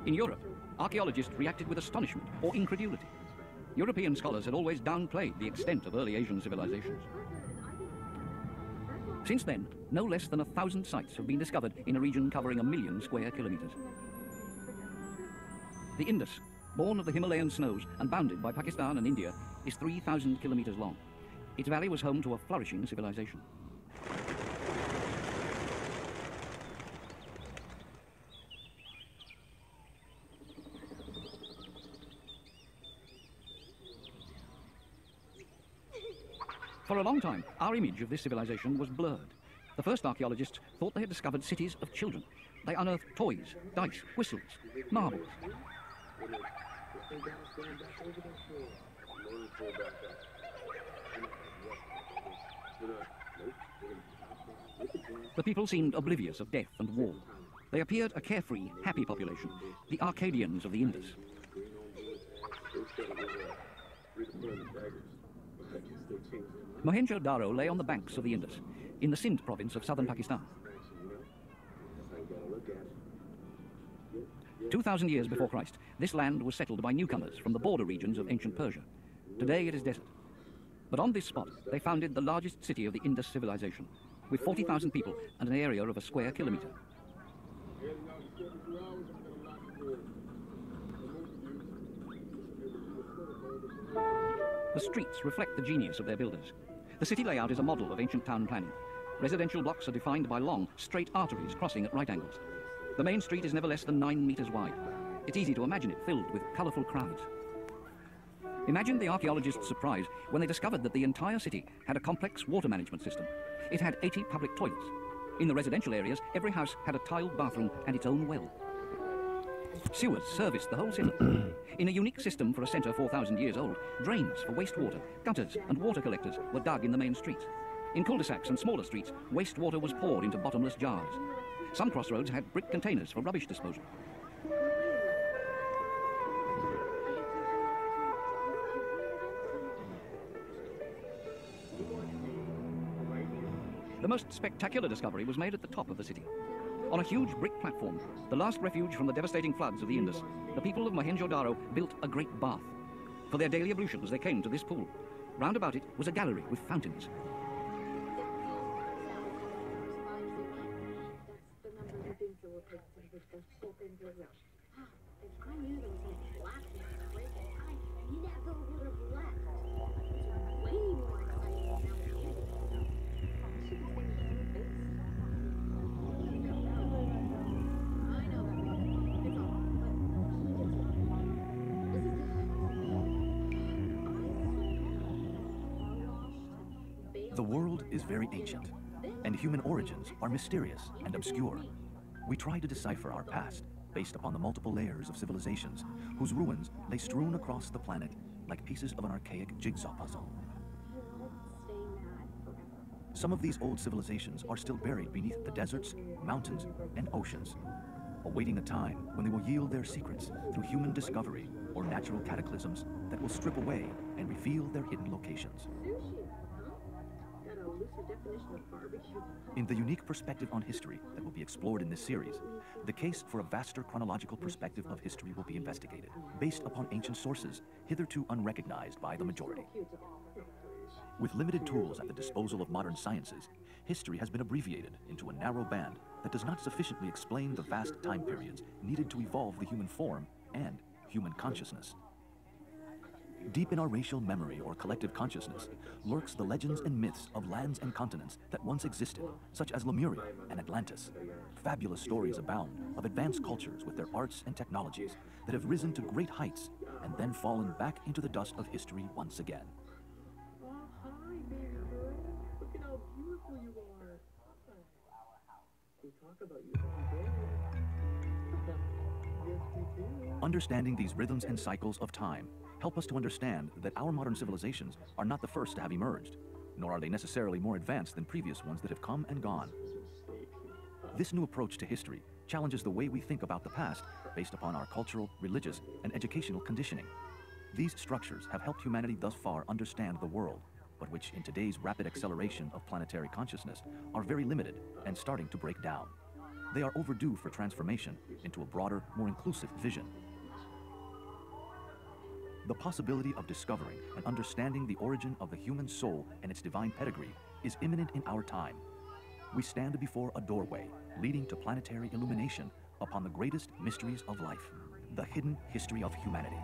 In Europe, archaeologists reacted with astonishment or incredulity. European scholars had always downplayed the extent of early Asian civilizations. Since then, no less than 1,000 sites have been discovered in a region covering 1 million square kilometers. The Indus, born of the Himalayan snows and bounded by Pakistan and India, is 3,000 kilometers long. Its valley was home to a flourishing civilization. For a long time, our image of this civilization was blurred. The first archaeologists thought they had discovered cities of children. They unearthed toys, dice, whistles, marbles. The people seemed oblivious of death and war. They appeared a carefree, happy population, the Arcadians of the Indus. Mohenjo-Daro lay on the banks of the Indus, in the Sindh province of southern Pakistan. 2,000 years before Christ, this land was settled by newcomers from the border regions of ancient Persia. Today it is desert. But on this spot, they founded the largest city of the Indus civilization, with 40,000 people and an area of a square kilometer. The streets reflect the genius of their builders. The city layout is a model of ancient town planning. Residential blocks are defined by long, straight arteries crossing at right angles. The main street is never less than 9 meters wide. It's easy to imagine it filled with colorful crowds. Imagine the archaeologists' surprise when they discovered that the entire city had a complex water management system. It had 80 public toilets. In the residential areas, every house had a tiled bathroom and its own well. Sewers serviced the whole city. In a unique system for a centre 4,000 years old, drains for wastewater, gutters and water collectors were dug in the main streets. In cul-de-sacs and smaller streets, wastewater was poured into bottomless jars. Some crossroads had brick containers for rubbish disposal. The most spectacular discovery was made at the top of the city. On a huge brick platform, the last refuge from the devastating floods of the Indus, the people of Mohenjo-Daro built a great bath. For their daily ablutions, they came to this pool. Round about it was a gallery with fountains. The world is very ancient, and human origins are mysterious and obscure. We try to decipher our past based upon the multiple layers of civilizations whose ruins lay strewn across the planet like pieces of an archaic jigsaw puzzle. Some of these old civilizations are still buried beneath the deserts, mountains, and oceans, awaiting a time when they will yield their secrets through human discovery or natural cataclysms that will strip away and reveal their hidden locations. In the unique perspective on history that will be explored in this series, the case for a vaster chronological perspective of history will be investigated, based upon ancient sources hitherto unrecognized by the majority. With limited tools at the disposal of modern sciences, history has been abbreviated into a narrow band that does not sufficiently explain the vast time periods needed to evolve the human form and human consciousness. Deep in our racial memory or collective consciousness lurks the legends and myths of lands and continents that once existed, such as Lemuria and Atlantis. Fabulous stories abound of advanced cultures with their arts and technologies that have risen to great heights and then fallen back into the dust of history once again. Understanding these rhythms and cycles of time help us to understand that our modern civilizations are not the first to have emerged, nor are they necessarily more advanced than previous ones that have come and gone. This new approach to history challenges the way we think about the past based upon our cultural, religious, and educational conditioning. These structures have helped humanity thus far understand the world, but which in today's rapid acceleration of planetary consciousness are very limited and starting to break down. They are overdue for transformation into a broader, more inclusive vision. The possibility of discovering and understanding the origin of the human soul and its divine pedigree is imminent in our time. We stand before a doorway leading to planetary illumination upon the greatest mysteries of life, the hidden history of humanity.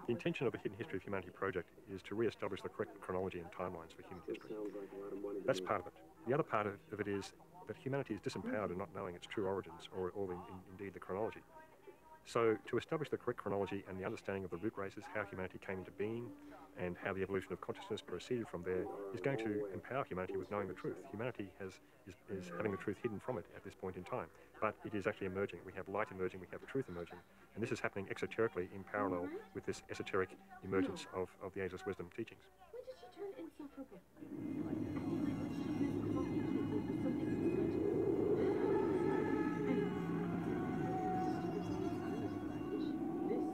The intention of the Hidden History of Humanity project is to re-establish the correct chronology and timelines for human history. That's part of it. The other part of it is that humanity is disempowered in not knowing its true origins or indeed the chronology. So to establish the correct chronology and the understanding of the root races, how humanity came into being, and how the evolution of consciousness proceeded from there is going to empower humanity with knowing the truth. Humanity is having the truth hidden from it at this point in time, but it is actually emerging. We have light emerging, we have the truth emerging, and this is happening exoterically in parallel with this esoteric emergence of the ageless wisdom teachings. When did she turn insufferable?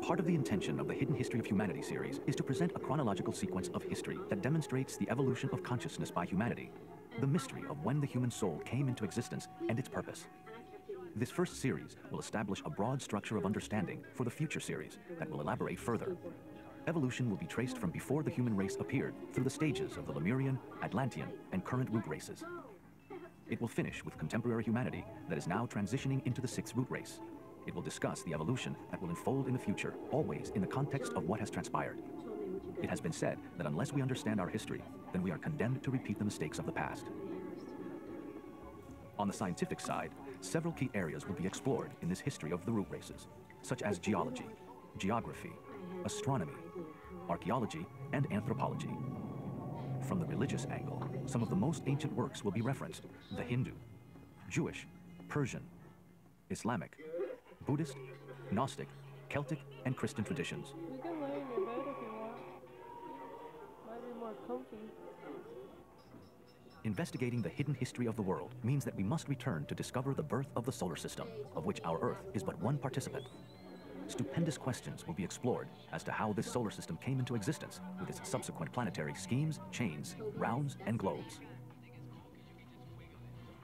Part of the intention of the Hidden History of Humanity series is to present a chronological sequence of history that demonstrates the evolution of consciousness by humanity, the mystery of when the human soul came into existence and its purpose. This first series will establish a broad structure of understanding for the future series that will elaborate further. Evolution will be traced from before the human race appeared through the stages of the Lemurian, Atlantean, and current root races. It will finish with contemporary humanity that is now transitioning into the sixth root race. It will discuss the evolution that will unfold in the future, always in the context of what has transpired. It has been said that unless we understand our history, then we are condemned to repeat the mistakes of the past. On the scientific side, several key areas will be explored in this history of the root races, such as geology, geography, astronomy, archaeology, and anthropology. From the religious angle, some of the most ancient works will be referenced: the Hindu, Jewish, Persian, Islamic, Buddhist, Gnostic, Celtic, and Christian traditions. You can lay in your bed if you want. Might be more comfy. Investigating the hidden history of the world means that we must return to discover the birth of the solar system, of which our Earth is but one participant. Stupendous questions will be explored as to how this solar system came into existence, with its subsequent planetary schemes, chains, rounds, and globes.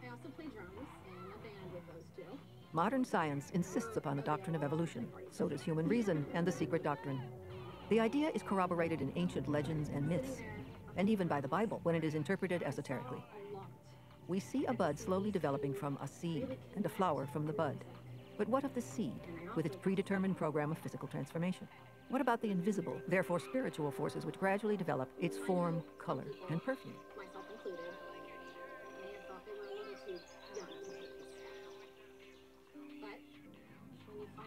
I also play drums, and nothing I with those two. Modern science insists upon the doctrine of evolution. So does human reason and the secret doctrine. The idea is corroborated in ancient legends and myths, and even by the Bible when it is interpreted esoterically. We see a bud slowly developing from a seed and a flower from the bud. But what of the seed, with its predetermined program of physical transformation? What about the invisible, therefore spiritual forces which gradually develop its form, color, and perfume? Myself included, may have thought they were a little too young to take this. But when you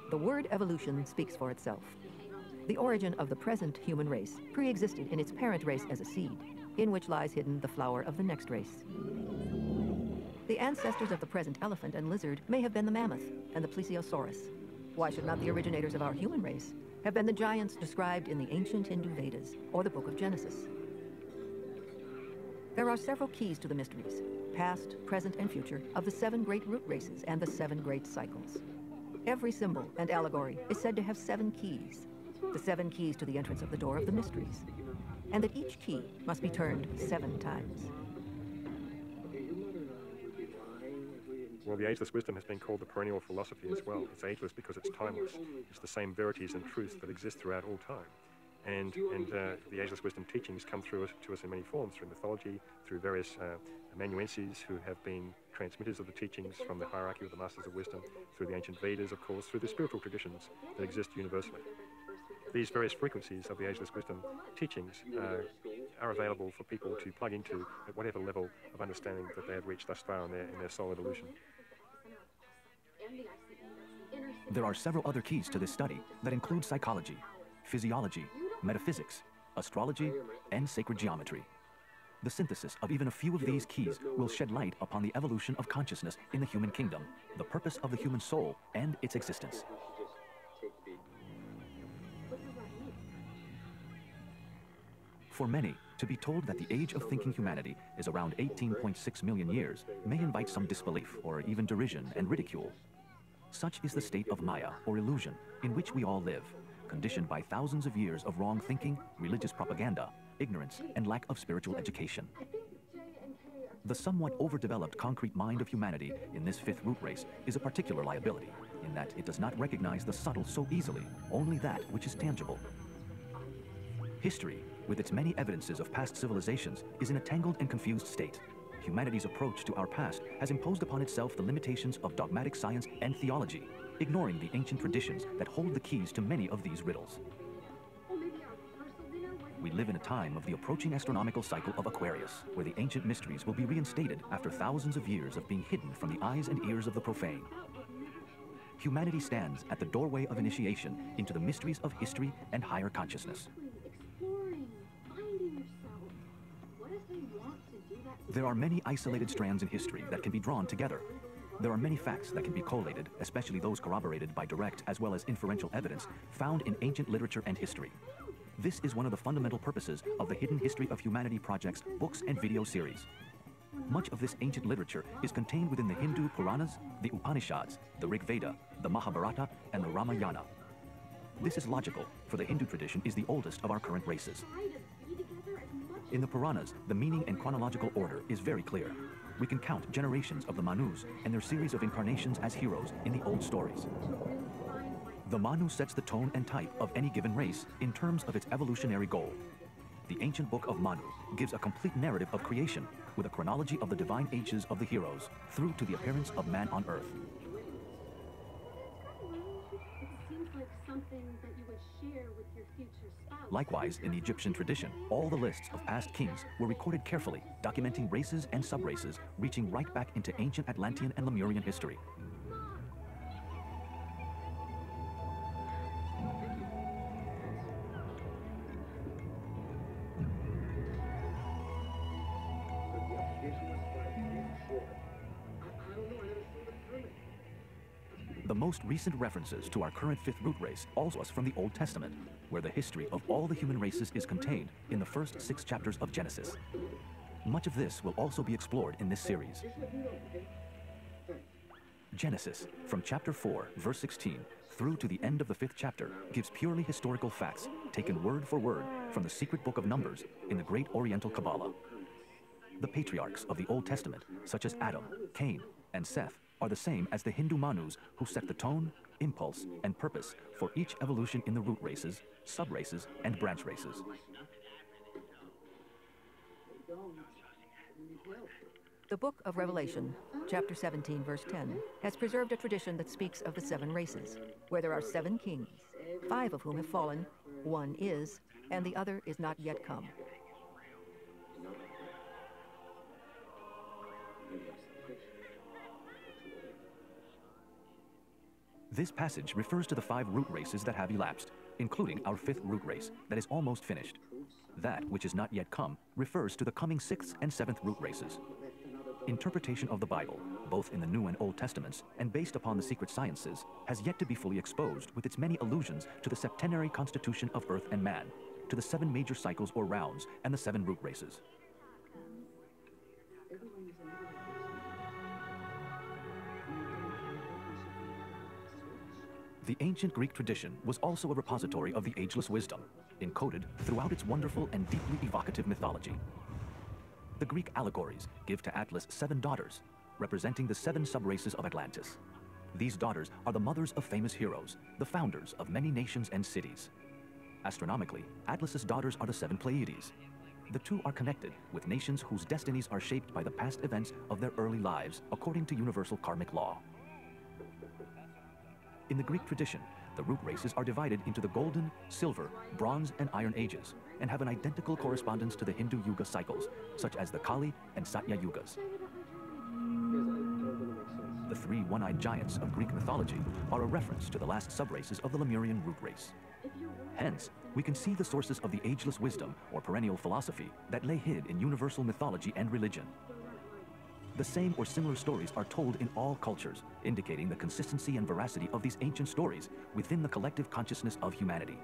find The word evolution speaks for itself. The origin of the present human race pre-existed in its parent race as a seed, in which lies hidden the flower of the next race. The ancestors of the present elephant and lizard may have been the mammoth and the plesiosaurus. Why should not the originators of our human race have been the giants described in the ancient Hindu Vedas or the Book of Genesis? There are several keys to the mysteries, past, present, and future, of the 7 great root races and the 7 great cycles. Every symbol and allegory is said to have 7 keys, the 7 keys to the entrance of the door of the mysteries, and that each key must be turned 7 times. Well, the ageless wisdom has been called the perennial philosophy as well. It's ageless because it's timeless. It's the same verities and truths that exist throughout all time. And the ageless wisdom teachings come through to us in many forms, through mythology, through various amanuenses who have been transmitters of the teachings from the hierarchy of the Masters of Wisdom, through the ancient Vedas, of course, through the spiritual traditions that exist universally. These various frequencies of the ageless wisdom teachings are available for people to plug into at whatever level of understanding that they have reached thus far in their soul evolution. There are several other keys to this study that include psychology, physiology, metaphysics, astrology, and sacred geometry. The synthesis of even a few of these keys will shed light upon the evolution of consciousness in the human kingdom, the purpose of the human soul, and its existence. For many, to be told that the age of thinking humanity is around 18.6 million years may invite some disbelief or even derision and ridicule. Such is the state of Maya, or illusion, in which we all live, conditioned by thousands of years of wrong thinking, religious propaganda, ignorance, and lack of spiritual education. The somewhat overdeveloped concrete mind of humanity in this 5th root race is a particular liability, in that it does not recognize the subtle so easily, only that which is tangible. History, with its many evidences of past civilizations, is in a tangled and confused state. Humanity's approach to our past has imposed upon itself the limitations of dogmatic science and theology, ignoring the ancient traditions that hold the keys to many of these riddles. We live in a time of the approaching astronomical cycle of Aquarius, where the ancient mysteries will be reinstated after thousands of years of being hidden from the eyes and ears of the profane. Humanity stands at the doorway of initiation into the mysteries of history and higher consciousness. There are many isolated strands in history that can be drawn together. There are many facts that can be collated, especially those corroborated by direct as well as inferential evidence found in ancient literature and history. This is one of the fundamental purposes of the Hidden History of Humanity Project's books and video series. Much of this ancient literature is contained within the Hindu Puranas, the Upanishads, the Rig Veda, the Mahabharata, and the Ramayana. This is logical, for the Hindu tradition is the oldest of our current races. In the Puranas, the meaning and chronological order is very clear. We can count generations of the Manus and their series of incarnations as heroes in the old stories. The Manu sets the tone and type of any given race in terms of its evolutionary goal. The ancient book of Manu gives a complete narrative of creation with a chronology of the divine ages of the heroes through to the appearance of man on earth. It seems like something that you would share with your future spouse. Likewise, in the Egyptian tradition, all the lists of past kings were recorded carefully, documenting races and sub-races, reaching right back into ancient Atlantean and Lemurian history. The most recent references to our current 5th root race also us from the Old Testament, where the history of all the human races is contained in the first 6 chapters of Genesis. Much of this will also be explored in this series. Genesis, from chapter 4, verse 16, through to the end of the 5th chapter, gives purely historical facts, taken word for word from the secret book of Numbers in the great Oriental Kabbalah. The patriarchs of the Old Testament, such as Adam, Cain, and Seth, are the same as the Hindu Manus who set the tone, impulse, and purpose for each evolution in the root races, sub-races, and branch races. The book of Revelation, chapter 17, verse 10, has preserved a tradition that speaks of the 7 races, where there are 7 kings, 5 of whom have fallen, 1 is, and the other is not yet come. This passage refers to the 5 root races that have elapsed, including our 5th root race that is almost finished. That which is not yet come refers to the coming 6th and 7th root races. Interpretation of the Bible, both in the New and Old Testaments and based upon the secret sciences, has yet to be fully exposed with its many allusions to the septenary constitution of earth and man, to the 7 major cycles or rounds and the 7 root races. The ancient Greek tradition was also a repository of the ageless wisdom, encoded throughout its wonderful and deeply evocative mythology. The Greek allegories give to Atlas 7 daughters, representing the 7 subraces of Atlantis. These daughters are the mothers of famous heroes, the founders of many nations and cities. Astronomically, Atlas's daughters are the 7 Pleiades. The 2 are connected with nations whose destinies are shaped by the past events of their early lives according to universal karmic law. In the Greek tradition, the root races are divided into the Golden, Silver, Bronze, and Iron Ages, and have an identical correspondence to the Hindu Yuga cycles, such as the Kali and Satya Yugas. The 3 one-eyed giants of Greek mythology are a reference to the last subraces of the Lemurian root race. Hence, we can see the sources of the ageless wisdom or perennial philosophy that lay hid in universal mythology and religion. The same or similar stories are told in all cultures, indicating the consistency and veracity of these ancient stories within the collective consciousness of humanity.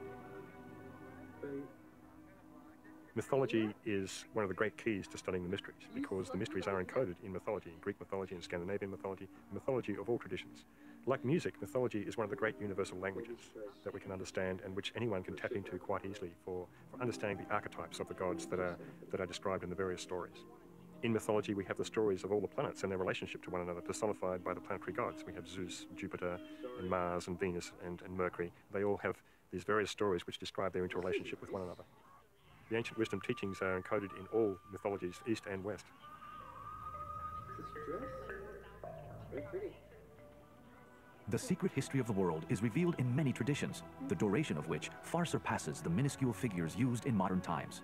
Mythology is one of the great keys to studying the mysteries, because the mysteries are encoded in mythology, in Greek mythology and Scandinavian mythology, mythology of all traditions. Like music, mythology is one of the great universal languages that we can understand and which anyone can tap into quite easily for understanding the archetypes of the gods that are described in the various stories. In mythology, we have the stories of all the planets and their relationship to one another, personified by the planetary gods. We have Zeus, Jupiter, and Mars, and Venus, and Mercury. They all have these various stories which describe their interrelationship with one another. The ancient wisdom teachings are encoded in all mythologies, East and West. Very pretty. The secret history of the world is revealed in many traditions, the duration of which far surpasses the minuscule figures used in modern times.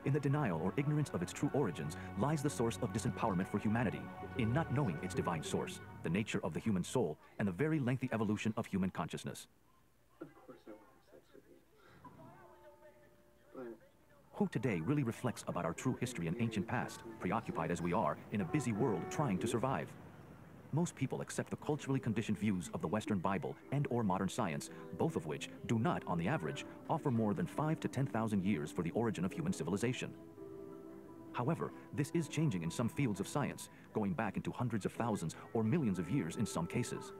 In the denial or ignorance of its true origins lies the source of disempowerment for humanity, in not knowing its divine source, the nature of the human soul, and the very lengthy evolution of human consciousness. Of course I want to have sex with you. But Who today really reflects about our true history and ancient past, preoccupied as we are in a busy world trying to survive? Most people accept the culturally conditioned views of the Western Bible and or modern science, both of which do not, on the average, offer more than 5,000 to 10,000 years for the origin of human civilization. However, this is changing in some fields of science, going back into hundreds of thousands or millions of years in some cases.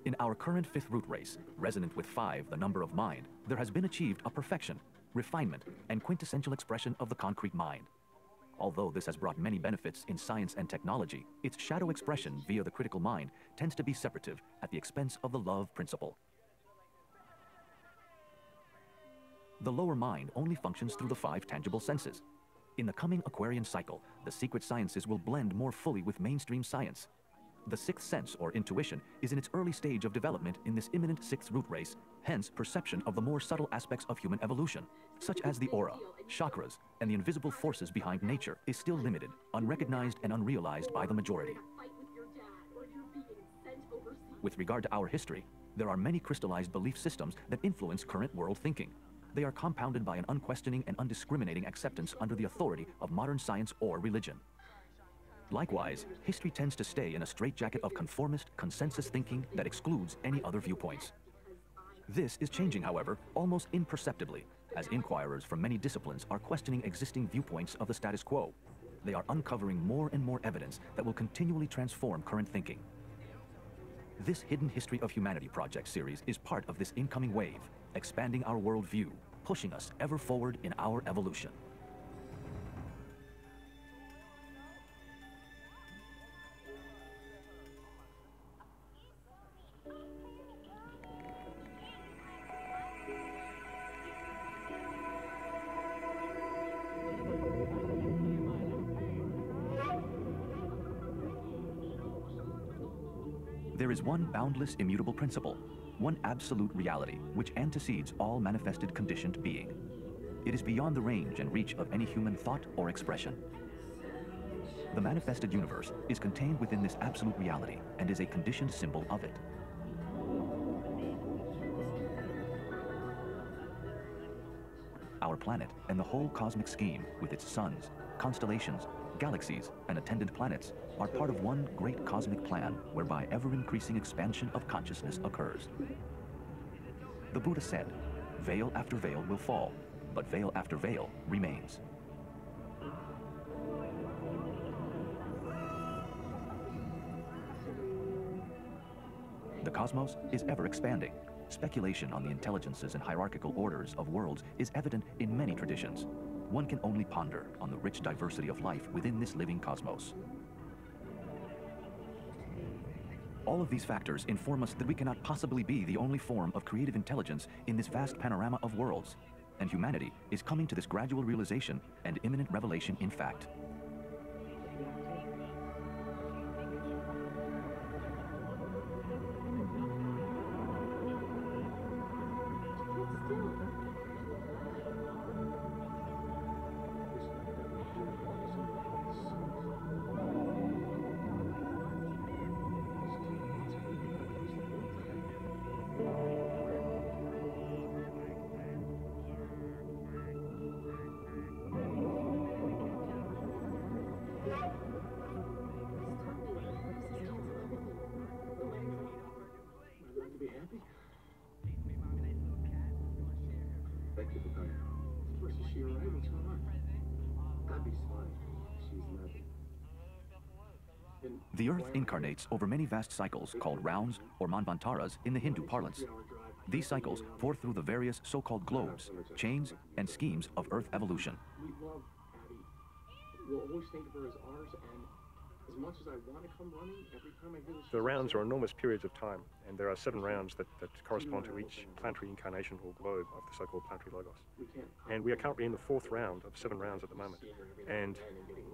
In our current 5th root race, resonant with 5, the number of mind, there has been achieved a perfection, refinement, and quintessential expression of the concrete mind. Although this has brought many benefits in science and technology, its shadow expression via the critical mind tends to be separative at the expense of the love principle. The lower mind only functions through the 5 tangible senses. In the coming Aquarian cycle, the secret sciences will blend more fully with mainstream science. The 6th sense, or intuition, is in its early stage of development in this imminent 6th root race, hence perception of the more subtle aspects of human evolution, such as the aura, chakras, and the invisible forces behind nature, is still limited, unrecognized, and unrealized by the majority. With regard to our history, there are many crystallized belief systems that influence current world thinking. They are compounded by an unquestioning and undiscriminating acceptance under the authority of modern science or religion. Likewise, history tends to stay in a straitjacket of conformist, consensus thinking that excludes any other viewpoints. This is changing, however, almost imperceptibly, as inquirers from many disciplines are questioning existing viewpoints of the status quo. They are uncovering more and more evidence that will continually transform current thinking. This Hidden History of Humanity project series is part of this incoming wave, expanding our worldview, pushing us ever forward in our evolution. There is one boundless, immutable principle, one absolute reality which antecedes all manifested conditioned being. It is beyond the range and reach of any human thought or expression. The manifested universe is contained within this absolute reality and is a conditioned symbol of it. Our planet and the whole cosmic scheme, with its suns, constellations, galaxies, and attendant planets, are part of one great cosmic plan whereby ever-increasing expansion of consciousness occurs. The Buddha said, "Veil after veil will fall, but veil after veil remains." The cosmos is ever expanding. Speculation on the intelligences and hierarchical orders of worlds is evident in many traditions. One can only ponder on the rich diversity of life within this living cosmos. All of these factors inform us that we cannot possibly be the only form of creative intelligence in this vast panorama of worlds, and humanity is coming to this gradual realization and imminent revelation in fact. The Earth incarnates over many vast cycles called rounds or manvantaras in the Hindu parlance. These cycles pour through the various so-called globes, chains, and schemes of Earth evolution. We love Abby. We'll always think of her as ours, and as much as I want to come running, every time I hear this... The rounds are enormous periods of time, and there are 7 rounds that correspond to each planetary incarnation or globe of the so-called planetary logos. And we are currently in the 4th round of 7 rounds at the moment. And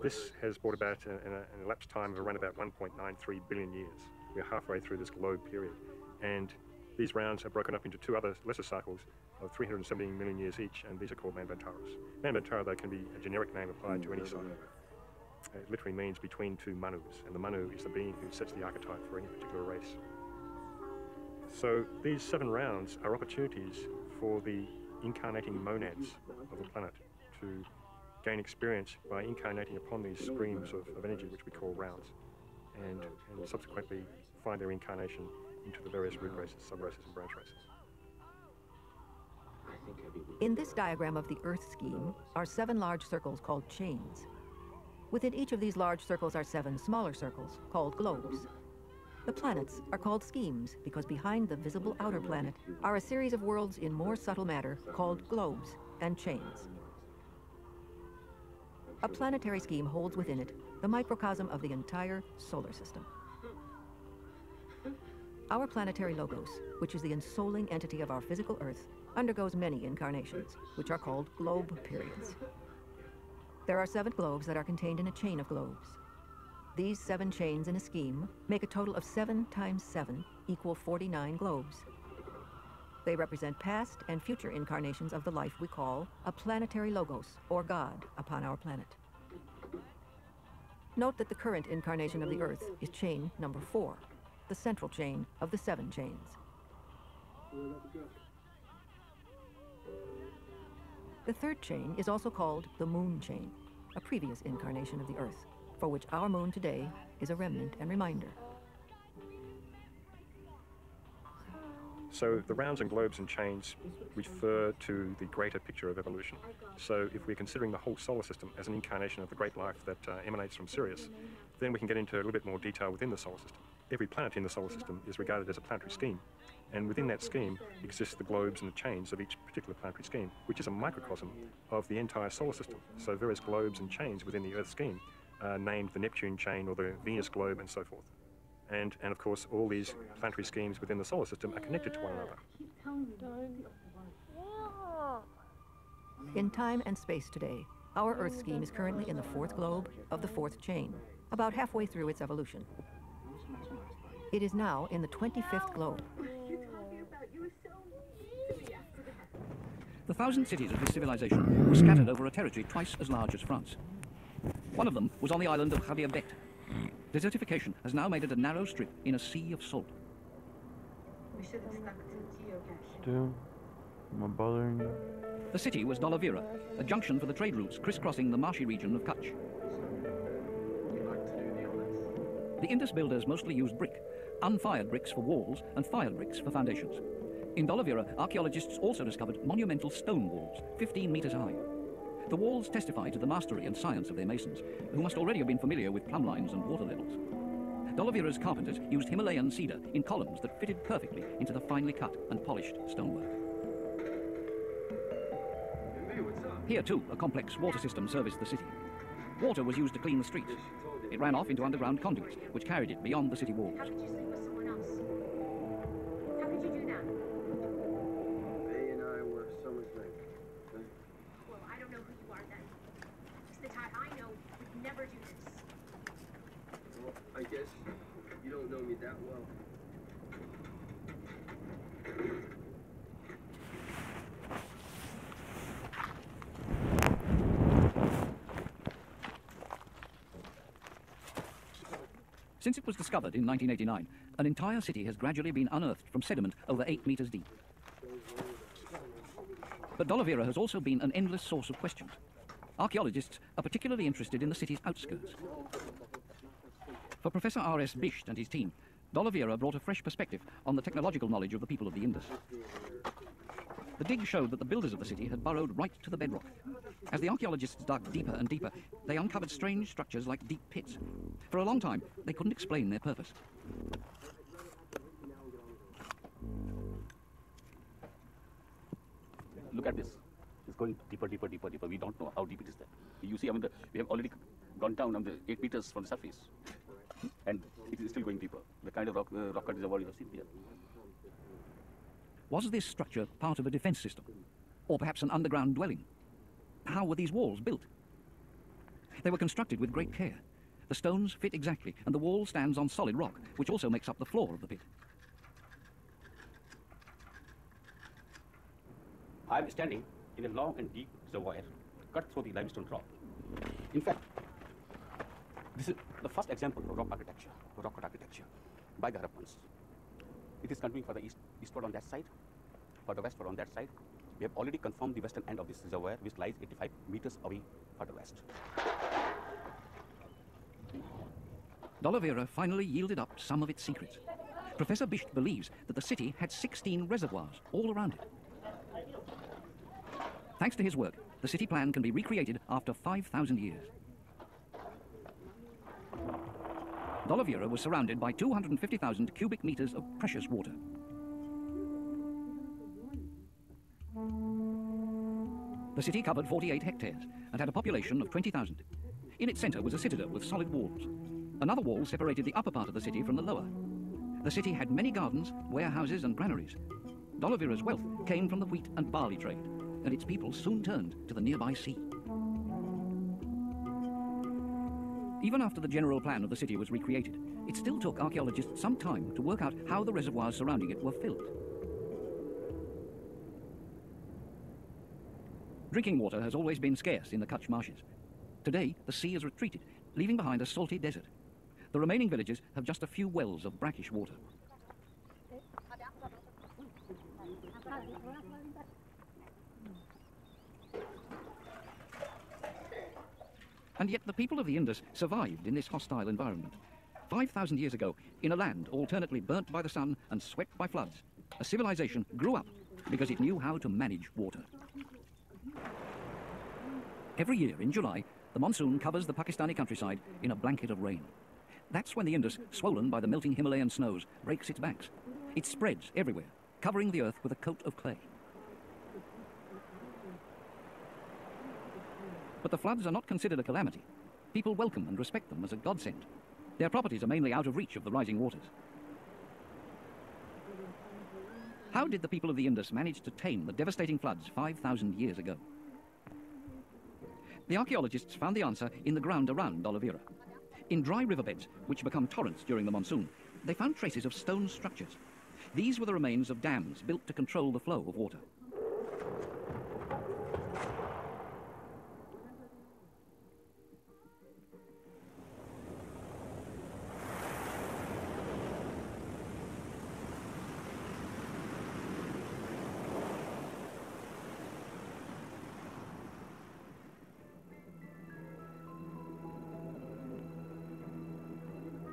this has brought about an elapsed time of around about 1.93 billion years. We are halfway through this globe period. And these rounds are broken up into 2 other lesser cycles of 317 million years each, and these are called manvantaras. Manvantara, though, can be a generic name applied to any cycle. It literally means between 2 manus, and the manu is the being who sets the archetype for any particular race. So these 7 rounds are opportunities for the incarnating monads of the planet to gain experience by incarnating upon these streams of energy, which we call rounds, and subsequently find their incarnation into the various root races, sub-races, and branch races. In this diagram of the Earth scheme are 7 large circles called chains. Within each of these large circles are 7 smaller circles called globes. The planets are called schemes because behind the visible outer planet are a series of worlds in more subtle matter called globes and chains. A planetary scheme holds within it the microcosm of the entire solar system. Our planetary logos, which is the ensouling entity of our physical Earth, undergoes many incarnations, which are called globe periods. There are 7 globes that are contained in a chain of globes. These 7 chains in a scheme make a total of 7 times 7 equal 49 globes. They represent past and future incarnations of the life we call a planetary logos, or God, upon our planet. Note that the current incarnation of the Earth is chain number 4, the central chain of the 7 chains. The 3rd chain is also called the moon chain, a previous incarnation of the Earth, for which our moon today is a remnant and reminder. So the rounds and globes and chains refer to the greater picture of evolution. So if we're considering the whole solar system as an incarnation of the great life that emanates from Sirius, then we can get into a little bit more detail within the solar system. Every planet in the solar system is regarded as a planetary scheme, and within that scheme exists the globes and the chains of each particular planetary scheme, which is a microcosm of the entire solar system. So various globes and chains within the Earth scheme are named the Neptune chain or the Venus globe and so forth. And of course, all these planetary schemes within the solar system are connected to one another. In time and space today, our Earth scheme is currently in the 4th globe of the 4th chain, about halfway through its evolution. It is now in the 25th globe. The 1,000 cities of this civilization were scattered over a territory twice as large as France. One of them was on the island of Khadiabet. Desertification has now made it a narrow strip in a sea of salt. We should have stuck to geocache. Still, am I bothering you? The city was Dolavira, a junction for the trade routes crisscrossing the marshy region of Kutch. The Indus builders mostly used brick, unfired bricks for walls and fired bricks for foundations. In Dolavira, archaeologists also discovered monumental stone walls, 15 meters high. The walls testify to the mastery and science of their masons, who must already have been familiar with plumb lines and water levels. Dolavira's carpenters used Himalayan cedar in columns that fitted perfectly into the finely cut and polished stonework. Here too, a complex water system serviced the city. Water was used to clean the streets. It ran off into underground conduits, which carried it beyond the city walls. How could you sleep with someone else? How could you do that? They and I were someone's mate. Well, I don't know who you are then. Just the Ty I know would never do this. Well, I guess you don't know me that well. Since it was discovered in 1989, an entire city has gradually been unearthed from sediment over 8 meters deep. But Dolavira has also been an endless source of questions. Archaeologists are particularly interested in the city's outskirts. For Professor R.S. Bisht and his team, Dolavira brought a fresh perspective on the technological knowledge of the people of the Indus. The dig showed that the builders of the city had burrowed right to the bedrock. As the archaeologists dug deeper and deeper, they uncovered strange structures like deep pits. For a long time, they couldn't explain their purpose. Look at this. It's going deeper, deeper, deeper, deeper. We don't know how deep it is there. You see, I mean, we have already gone down on the 8 meters from the surface. And it is still going deeper. The kind of rock cut reservoir you have seen here. Was this structure part of a defense system? Or perhaps an underground dwelling? How were these walls built? They were constructed with great care. The stones fit exactly, and the wall stands on solid rock, which also makes up the floor of the pit. I am standing in a long and deep reservoir cut through the limestone rock. In fact, this is the first example of rock cut architecture by the Harappans. It is continuing for the eastward on that side, for the westward on that side. We have already confirmed the western end of this reservoir, which lies 85 meters away further west. Dolavira finally yielded up some of its secrets. Professor Bisht believes that the city had 16 reservoirs all around it. Thanks to his work, the city plan can be recreated after 5,000 years. Dolavira was surrounded by 250,000 cubic meters of precious water. The city covered 48 hectares and had a population of 20,000. In its center was a citadel with solid walls. Another wall separated the upper part of the city from the lower. The city had many gardens, warehouses and granaries. Dolavira's wealth came from the wheat and barley trade, and its people soon turned to the nearby sea. Even after the general plan of the city was recreated, it still took archaeologists some time to work out how the reservoirs surrounding it were filled. Drinking water has always been scarce in the Kutch marshes. Today, the sea has retreated, leaving behind a salty desert. The remaining villages have just a few wells of brackish water. And yet the people of the Indus survived in this hostile environment. 5,000 years ago, in a land alternately burnt by the sun and swept by floods, a civilization grew up because it knew how to manage water. Every year in July, the monsoon covers the Pakistani countryside in a blanket of rain. That's when the Indus, swollen by the melting Himalayan snows, breaks its banks. It spreads everywhere, covering the earth with a coat of clay. But the floods are not considered a calamity. People welcome and respect them as a godsend. Their properties are mainly out of reach of the rising waters. How did the people of the Indus manage to tame the devastating floods 5,000 years ago? The archaeologists found the answer in the ground around Dolavira. In dry riverbeds, which become torrents during the monsoon, they found traces of stone structures. These were the remains of dams built to control the flow of water.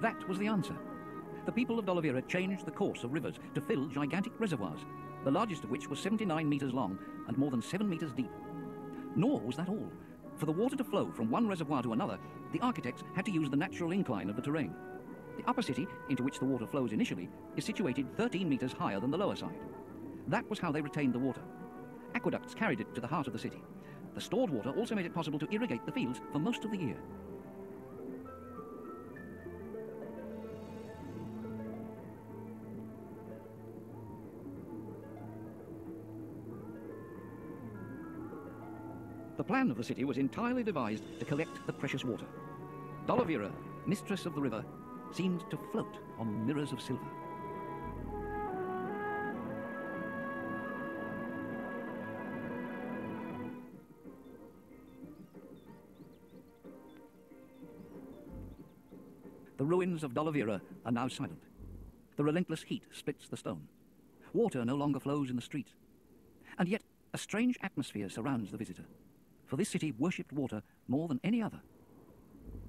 That was the answer. The people of D'Oliveira changed the course of rivers to fill gigantic reservoirs, the largest of which was 79 metres long and more than 7 metres deep. Nor was that all. For the water to flow from one reservoir to another, the architects had to use the natural incline of the terrain. The upper city, into which the water flows initially, is situated 13 metres higher than the lower side. That was how they retained the water. Aqueducts carried it to the heart of the city. The stored water also made it possible to irrigate the fields for most of the year. The plan of the city was entirely devised to collect the precious water. D'Oliveira, mistress of the river, seemed to float on mirrors of silver. The ruins of D'Oliveira are now silent. The relentless heat splits the stone. Water no longer flows in the streets. And yet, a strange atmosphere surrounds the visitor. For this city worshipped water more than any other.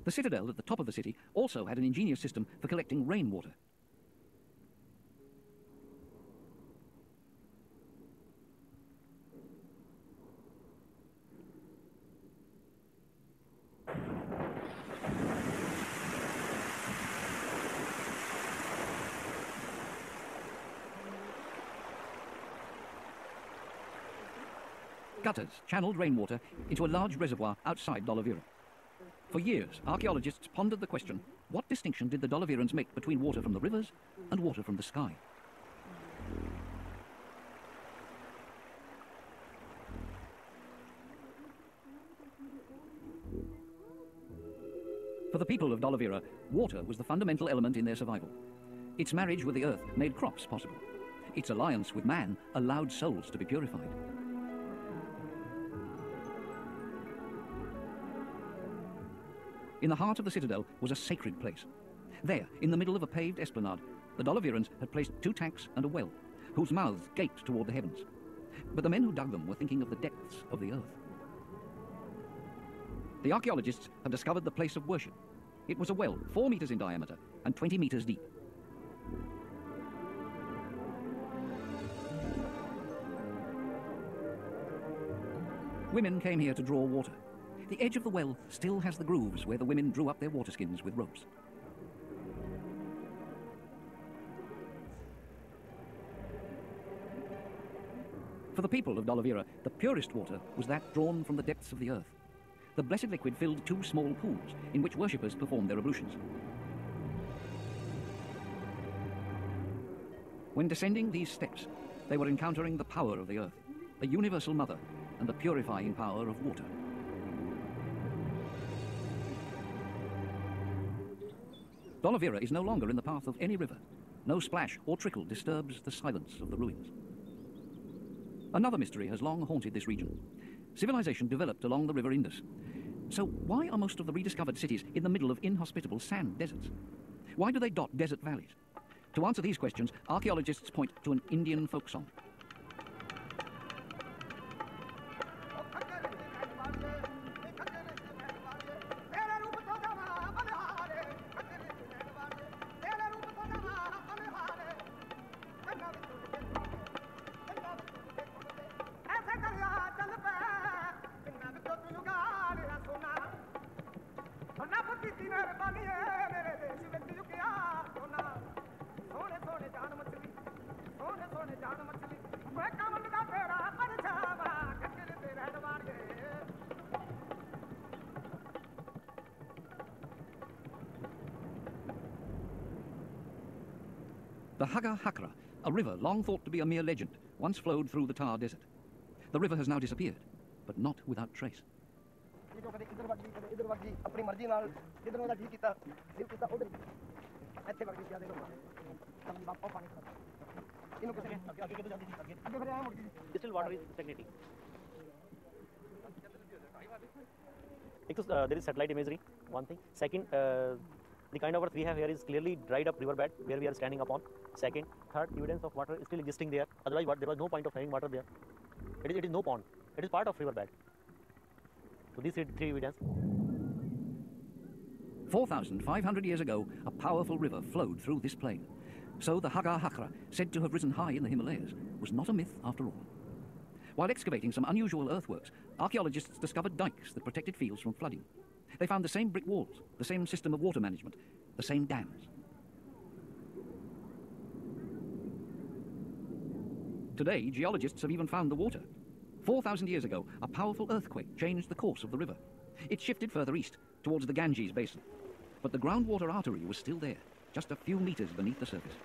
The citadel at the top of the city also had an ingenious system for collecting rainwater. Gutters channeled rainwater into a large reservoir outside D'Oliveira. For years, archaeologists pondered the question, what distinction did the D'Oliveirans make between water from the rivers and water from the sky? For the people of D'Oliveira, water was the fundamental element in their survival. Its marriage with the earth made crops possible. Its alliance with man allowed souls to be purified. In the heart of the citadel was a sacred place. There, in the middle of a paved esplanade, the D'Oliveirans had placed 2 tanks and a well, whose mouths gaped toward the heavens. But the men who dug them were thinking of the depths of the earth. The archaeologists had discovered the place of worship. It was a well 4 meters in diameter and 20 meters deep. Women came here to draw water. The edge of the well still has the grooves where the women drew up their water skins with ropes. For the people of D'Oliveira, the purest water was that drawn from the depths of the earth. The blessed liquid filled 2 small pools in which worshippers performed their ablutions. When descending these steps, they were encountering the power of the earth, the universal mother, and the purifying power of water. D'Oliveira is no longer in the path of any river. No splash or trickle disturbs the silence of the ruins. Another mystery has long haunted this region. Civilization developed along the river Indus. So why are most of the rediscovered cities in the middle of inhospitable sand deserts? Why do they dot desert valleys? To answer these questions, archaeologists point to an Indian folk song. The Haga Hakra, a river long thought to be a mere legend, once flowed through the Thar Desert. The river has now disappeared, but not without trace. Distilled water is stagnating. There is satellite imagery, one thing. Second, the kind of earth we have here is clearly dried up riverbed where we are standing upon. Second, third, evidence of water is still existing there. Otherwise, there was no point of having water there. It is no pond. It is part of riverbed. So these three evidence. 4,500 years ago, a powerful river flowed through this plain. So the Hagar Hakra, said to have risen high in the Himalayas, was not a myth after all. While excavating some unusual earthworks, archaeologists discovered dikes that protected fields from flooding. They found the same brick walls, the same system of water management, the same dams. Today, geologists have even found the water. 4,000 years ago, a powerful earthquake changed the course of the river. It shifted further east, towards the Ganges basin. But the groundwater artery was still there, just a few meters beneath the surface.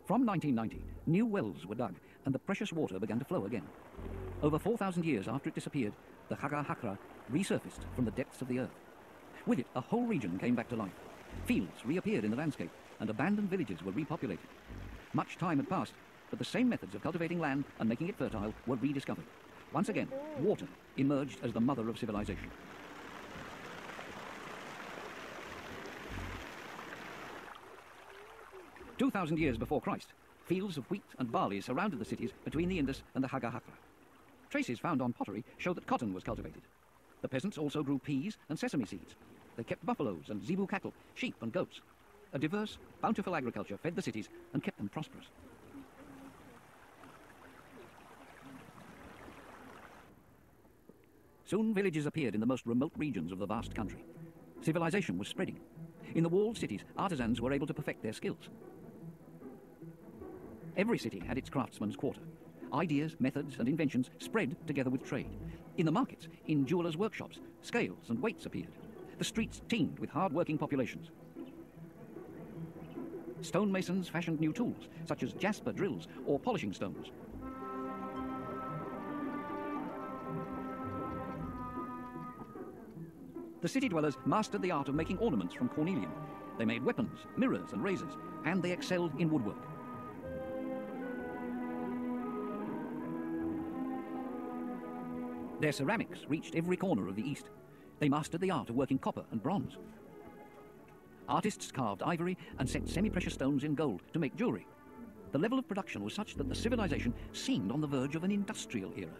From 1990, new wells were dug and the precious water began to flow again. Over 4,000 years after it disappeared, the Hagar Hakra resurfaced from the depths of the earth. With it, a whole region came back to life. Fields reappeared in the landscape and abandoned villages were repopulated. Much time had passed, but the same methods of cultivating land and making it fertile were rediscovered. Once again, water emerged as the mother of civilization. "2,000 years before Christ, fields of wheat and barley surrounded the cities between the Indus and the Hagar Hakra. Traces found on pottery show that cotton was cultivated. The peasants also grew peas and sesame seeds. They kept buffaloes and zebu cattle, sheep and goats. A diverse, bountiful agriculture fed the cities and kept them prosperous. Soon villages appeared in the most remote regions of the vast country. Civilization was spreading. In the walled cities, artisans were able to perfect their skills. Every city had its craftsman's quarter. Ideas, methods, and inventions spread together with trade. In the markets, in jewelers' workshops, scales and weights appeared. The streets teemed with hard-working populations. Stonemasons fashioned new tools, such as jasper drills or polishing stones. The city dwellers mastered the art of making ornaments from cornelian. They made weapons, mirrors, and razors, and they excelled in woodwork. Their ceramics reached every corner of the East. They mastered the art of working copper and bronze. Artists carved ivory and set semi-precious stones in gold to make jewelry. The level of production was such that the civilization seemed on the verge of an industrial era.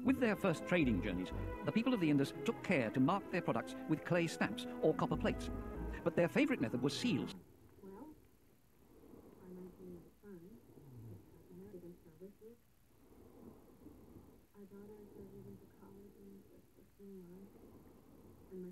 With their first trading journeys, the people of the Indus took care to mark their products with clay stamps or copper plates. But their favorite method was seals. Our daughter graduated into college in just a few months, and my